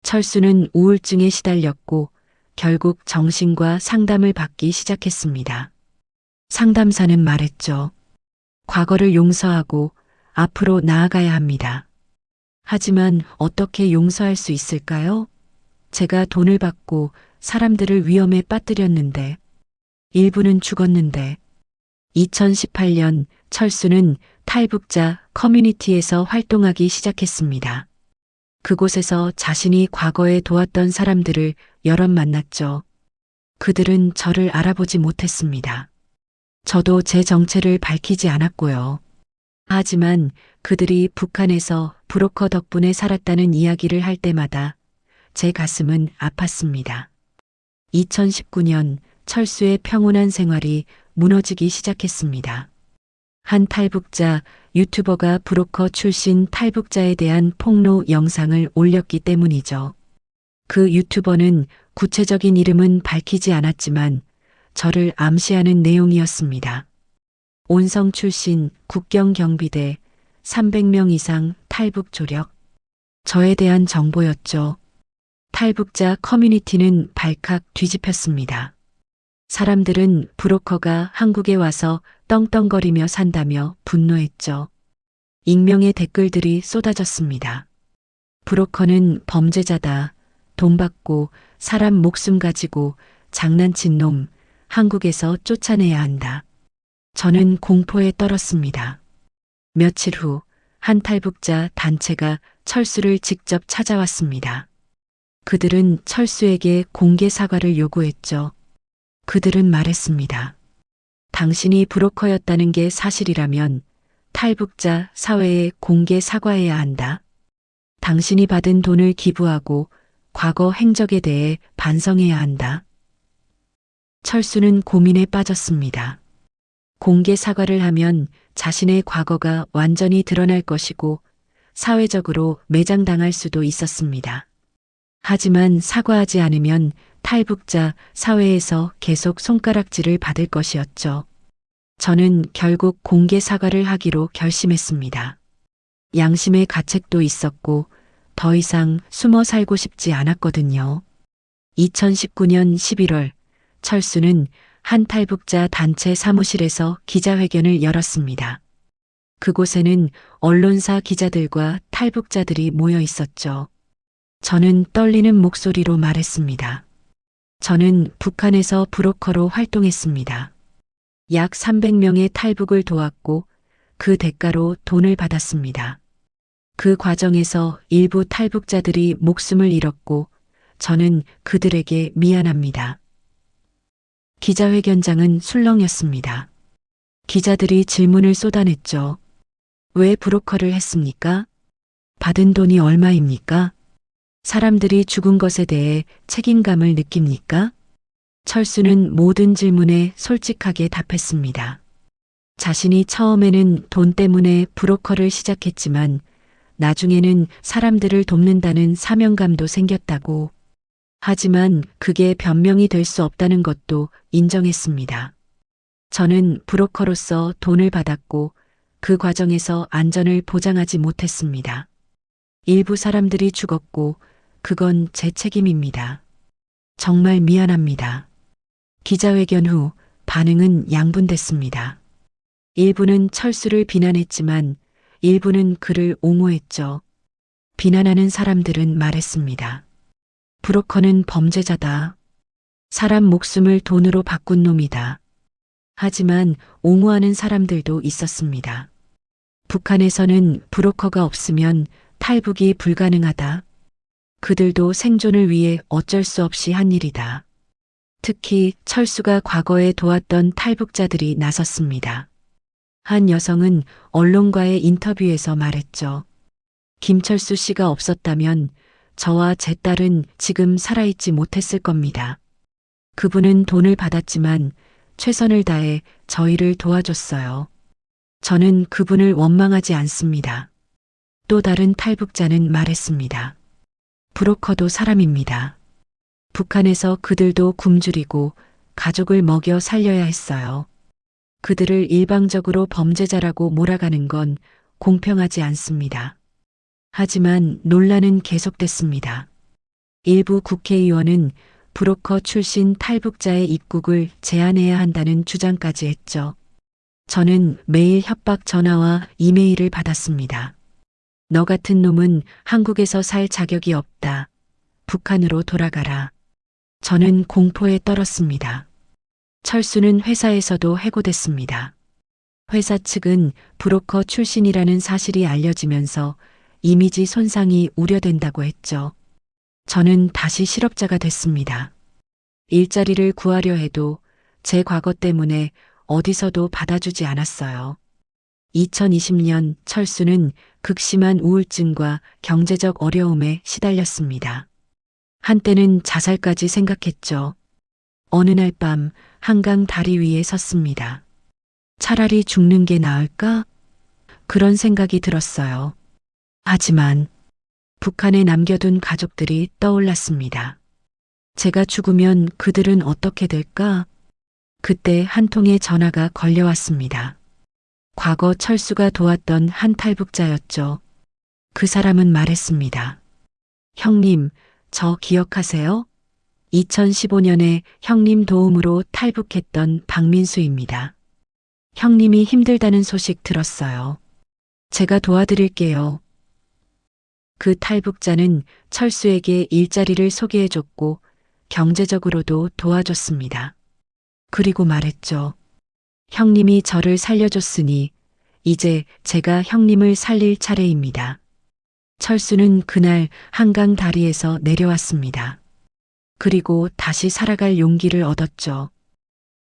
철수는 우울증에 시달렸고 결국 정신과 상담을 받기 시작했습니다. 상담사는 말했죠. 과거를 용서하고 앞으로 나아가야 합니다. 하지만 어떻게 용서할 수 있을까요? 제가 돈을 받고 사람들을 위험에 빠뜨렸는데, 일부는 죽었는데, 2018년 철수는 탈북자 커뮤니티에서 활동하기 시작했습니다. 그곳에서 자신이 과거에 도왔던 사람들을 여럿 만났죠. 그들은 저를 알아보지 못했습니다. 저도 제 정체를 밝히지 않았고요. 하지만 그들이 북한에서 브로커 덕분에 살았다는 이야기를 할 때마다 제 가슴은 아팠습니다. 2019년 철수의 평온한 생활이 무너지기 시작했습니다. 한 탈북자 유튜버가 브로커 출신 탈북자에 대한 폭로 영상을 올렸기 때문이죠. 그 유튜버는 구체적인 이름은 밝히지 않았지만 저를 암시하는 내용이었습니다. 온성 출신 국경경비대 300명 이상 탈북 조력. 저에 대한 정보였죠. 탈북자 커뮤니티는 발칵 뒤집혔습니다. 사람들은 브로커가 한국에 와서 떵떵거리며 산다며 분노했죠. 익명의 댓글들이 쏟아졌습니다. 브로커는 범죄자다. 돈 받고 사람 목숨 가지고 장난친 놈, 한국에서 쫓아내야 한다. 저는 공포에 떨었습니다. 며칠 후 한 탈북자 단체가 철수를 직접 찾아왔습니다. 그들은 철수에게 공개 사과를 요구했죠. 그들은 말했습니다. 당신이 브로커였다는 게 사실이라면 탈북자 사회에 공개 사과해야 한다. 당신이 받은 돈을 기부하고 과거 행적에 대해 반성해야 한다. 철수는 고민에 빠졌습니다. 공개 사과를 하면 자신의 과거가 완전히 드러날 것이고 사회적으로 매장당할 수도 있었습니다. 하지만 사과하지 않으면 탈북자 사회에서 계속 손가락질을 받을 것이었죠. 저는 결국 공개 사과를 하기로 결심했습니다. 양심의 가책도 있었고 더 이상 숨어 살고 싶지 않았거든요. 2019년 11월 철수는 한 탈북자 단체 사무실에서 기자회견을 열었습니다. 그곳에는 언론사 기자들과 탈북자들이 모여 있었죠. 저는 떨리는 목소리로 말했습니다. 저는 북한에서 브로커로 활동했습니다. 약 300명의 탈북을 도왔고 그 대가로 돈을 받았습니다. 그 과정에서 일부 탈북자들이 목숨을 잃었고 저는 그들에게 미안합니다. 기자회견장은 술렁였습니다. 기자들이 질문을 쏟아냈죠. 왜 브로커를 했습니까? 받은 돈이 얼마입니까? 사람들이 죽은 것에 대해 책임감을 느낍니까? 철수는 모든 질문에 솔직하게 답했습니다. 자신이 처음에는 돈 때문에 브로커를 시작했지만 나중에는 사람들을 돕는다는 사명감도 생겼다고. 하지만 그게 변명이 될 수 없다는 것도 인정했습니다. 저는 브로커로서 돈을 받았고 그 과정에서 안전을 보장하지 못했습니다. 일부 사람들이 죽었고 그건 제 책임입니다. 정말 미안합니다. 기자회견 후 반응은 양분됐습니다. 일부는 철수를 비난했지만 일부는 그를 옹호했죠. 비난하는 사람들은 말했습니다. 브로커는 범죄자다. 사람 목숨을 돈으로 바꾼 놈이다. 하지만 옹호하는 사람들도 있었습니다. 북한에서는 브로커가 없으면 탈북이 불가능하다. 그들도 생존을 위해 어쩔 수 없이 한 일이다. 특히 철수가 과거에 도왔던 탈북자들이 나섰습니다. 한 여성은 언론과의 인터뷰에서 말했죠. 김철수 씨가 없었다면 저와 제 딸은 지금 살아있지 못했을 겁니다. 그분은 돈을 받았지만 최선을 다해 저희를 도와줬어요. 저는 그분을 원망하지 않습니다. 또 다른 탈북자는 말했습니다. 브로커도 사람입니다. 북한에서 그들도 굶주리고 가족을 먹여 살려야 했어요. 그들을 일방적으로 범죄자라고 몰아가는 건 공평하지 않습니다. 하지만 논란은 계속됐습니다. 일부 국회의원은 브로커 출신 탈북자의 입국을 제한해야 한다는 주장까지 했죠. 저는 매일 협박 전화와 이메일을 받았습니다. 너 같은 놈은 한국에서 살 자격이 없다. 북한으로 돌아가라. 저는 공포에 떨었습니다. 철수는 회사에서도 해고됐습니다. 회사 측은 브로커 출신이라는 사실이 알려지면서 이미지 손상이 우려된다고 했죠. 저는 다시 실업자가 됐습니다. 일자리를 구하려 해도 제 과거 때문에 어디서도 받아주지 않았어요. 2020년 철수는 극심한 우울증과 경제적 어려움에 시달렸습니다. 한때는 자살까지 생각했죠. 어느 날 밤 한강 다리 위에 섰습니다. 차라리 죽는 게 나을까? 그런 생각이 들었어요. 하지만 북한에 남겨둔 가족들이 떠올랐습니다. 제가 죽으면 그들은 어떻게 될까? 그때 한 통의 전화가 걸려왔습니다. 과거 철수가 도왔던 한 탈북자였죠. 그 사람은 말했습니다. 형님, 저 기억하세요? 2015년에 형님 도움으로 탈북했던 박민수입니다. 형님이 힘들다는 소식 들었어요. 제가 도와드릴게요. 그 탈북자는 철수에게 일자리를 소개해줬고 경제적으로도 도와줬습니다. 그리고 말했죠. 형님이 저를 살려줬으니 이제 제가 형님을 살릴 차례입니다. 철수는 그날 한강 다리에서 내려왔습니다. 그리고 다시 살아갈 용기를 얻었죠.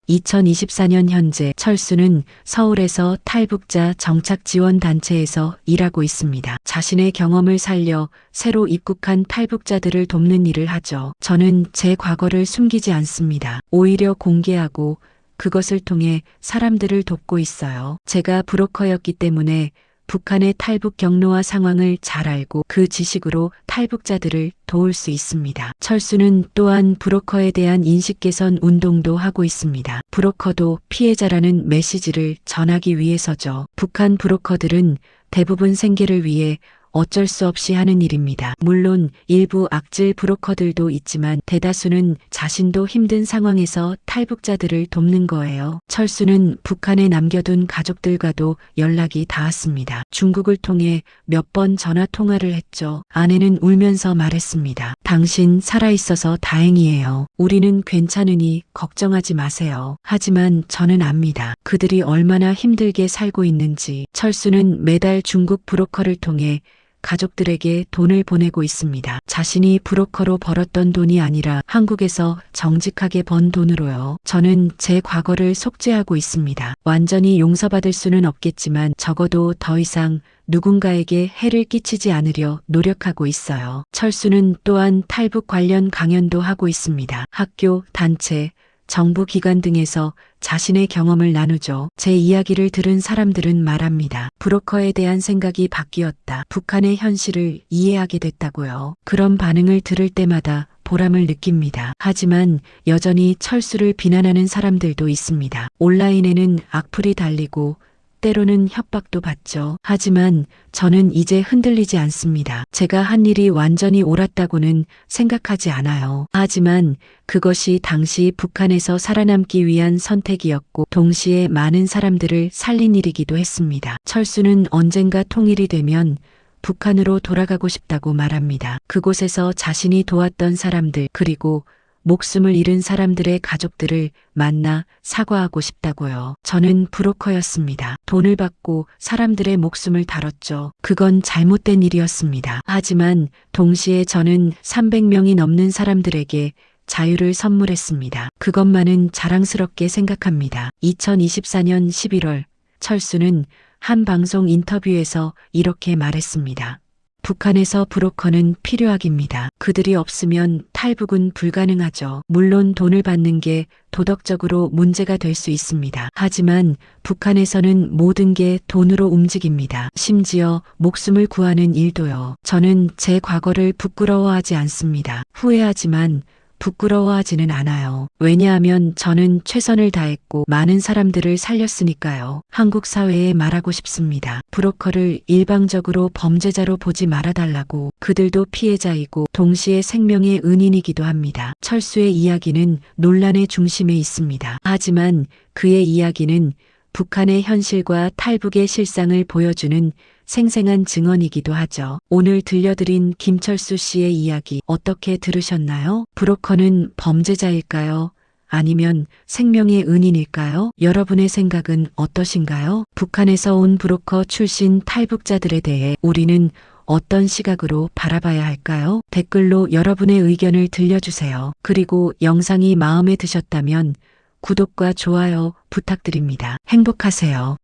2024년 현재 철수는 서울에서 탈북자 정착지원단체에서 일하고 있습니다. 자신의 경험을 살려 새로 입국한 탈북자들을 돕는 일을 하죠. 저는 제 과거를 숨기지 않습니다. 오히려 공개하고 그것을 통해 사람들을 돕고 있어요. 제가 브로커였기 때문에 북한의 탈북 경로와 상황을 잘 알고 그 지식으로 탈북자들을 도울 수 있습니다. 철수는 또한 브로커에 대한 인식 개선 운동도 하고 있습니다. 브로커도 피해자라는 메시지를 전하기 위해서죠. 북한 브로커들은 대부분 생계를 위해 어쩔 수 없이 하는 일입니다. 물론 일부 악질 브로커들도 있지만 대다수는 자신도 힘든 상황에서 탈북자들을 돕는 거예요. 철수는 북한에 남겨둔 가족들과도 연락이 닿았습니다. 중국을 통해 몇 번 전화 통화를 했죠. 아내는 울면서 말했습니다. 당신 살아있어서 다행이에요. 우리는 괜찮으니 걱정하지 마세요. 하지만 저는 압니다. 그들이 얼마나 힘들게 살고 있는지. 철수는 매달 중국 브로커를 통해 가족들에게 돈을 보내고 있습니다. 자신이 브로커로 벌었던 돈이 아니라 한국에서 정직하게 번 돈으로요. 저는 제 과거를 속죄하고 있습니다. 완전히 용서받을 수는 없겠지만 적어도 더 이상 누군가에게 해를 끼치지 않으려 노력하고 있어요. 철수는 또한 탈북 관련 강연도 하고 있습니다. 학교, 단체, 정부 기관 등에서 자신의 경험을 나누죠. 제 이야기를 들은 사람들은 말합니다. 브로커에 대한 생각이 바뀌었다. 북한의 현실을 이해하게 됐다고요. 그런 반응을 들을 때마다 보람을 느낍니다. 하지만 여전히 철수를 비난하는 사람들도 있습니다. 온라인에는 악플이 달리고 때로는 협박도 받죠. 하지만 저는 이제 흔들리지 않습니다. 제가 한 일이 완전히 옳았다고는 생각하지 않아요. 하지만 그것이 당시 북한에서 살아남기 위한 선택이었고 동시에 많은 사람들을 살린 일이기도 했습니다. 철수는 언젠가 통일이 되면 북한으로 돌아가고 싶다고 말합니다. 그곳에서 자신이 도왔던 사람들 그리고 목숨을 잃은 사람들의 가족들을 만나 사과하고 싶다고요. 저는 브로커였습니다. 돈을 받고 사람들의 목숨을 다뤘죠. 그건 잘못된 일이었습니다. 하지만 동시에 저는 300명이 넘는 사람들에게 자유를 선물했습니다. 그것만은 자랑스럽게 생각합니다. 2024년 11월 철수는 한 방송 인터뷰에서 이렇게 말했습니다. 북한에서 브로커는 필요합니다. 그들이 없으면 탈북은 불가능하죠. 물론 돈을 받는 게 도덕적으로 문제가 될 수 있습니다. 하지만 북한에서는 모든 게 돈으로 움직입니다. 심지어 목숨을 구하는 일도요. 저는 제 과거를 부끄러워하지 않습니다. 후회하지만 부끄러워하지는 않아요. 왜냐하면 저는 최선을 다했고 많은 사람들을 살렸으니까요. 한국 사회에 말하고 싶습니다. 브로커를 일방적으로 범죄자로 보지 말아달라고. 그들도 피해자이고 동시에 생명의 은인이기도 합니다. 철수의 이야기는 논란의 중심에 있습니다. 하지만 그의 이야기는 북한의 현실과 탈북의 실상을 보여주는 생생한 증언이기도 하죠. 오늘 들려드린 김철수 씨의 이야기 어떻게 들으셨나요? 브로커는 범죄자일까요? 아니면 생명의 은인일까요? 여러분의 생각은 어떠신가요? 북한에서 온 브로커 출신 탈북자들에 대해 우리는 어떤 시각으로 바라봐야 할까요? 댓글로 여러분의 의견을 들려주세요. 그리고 영상이 마음에 드셨다면 구독과 좋아요 부탁드립니다. 행복하세요.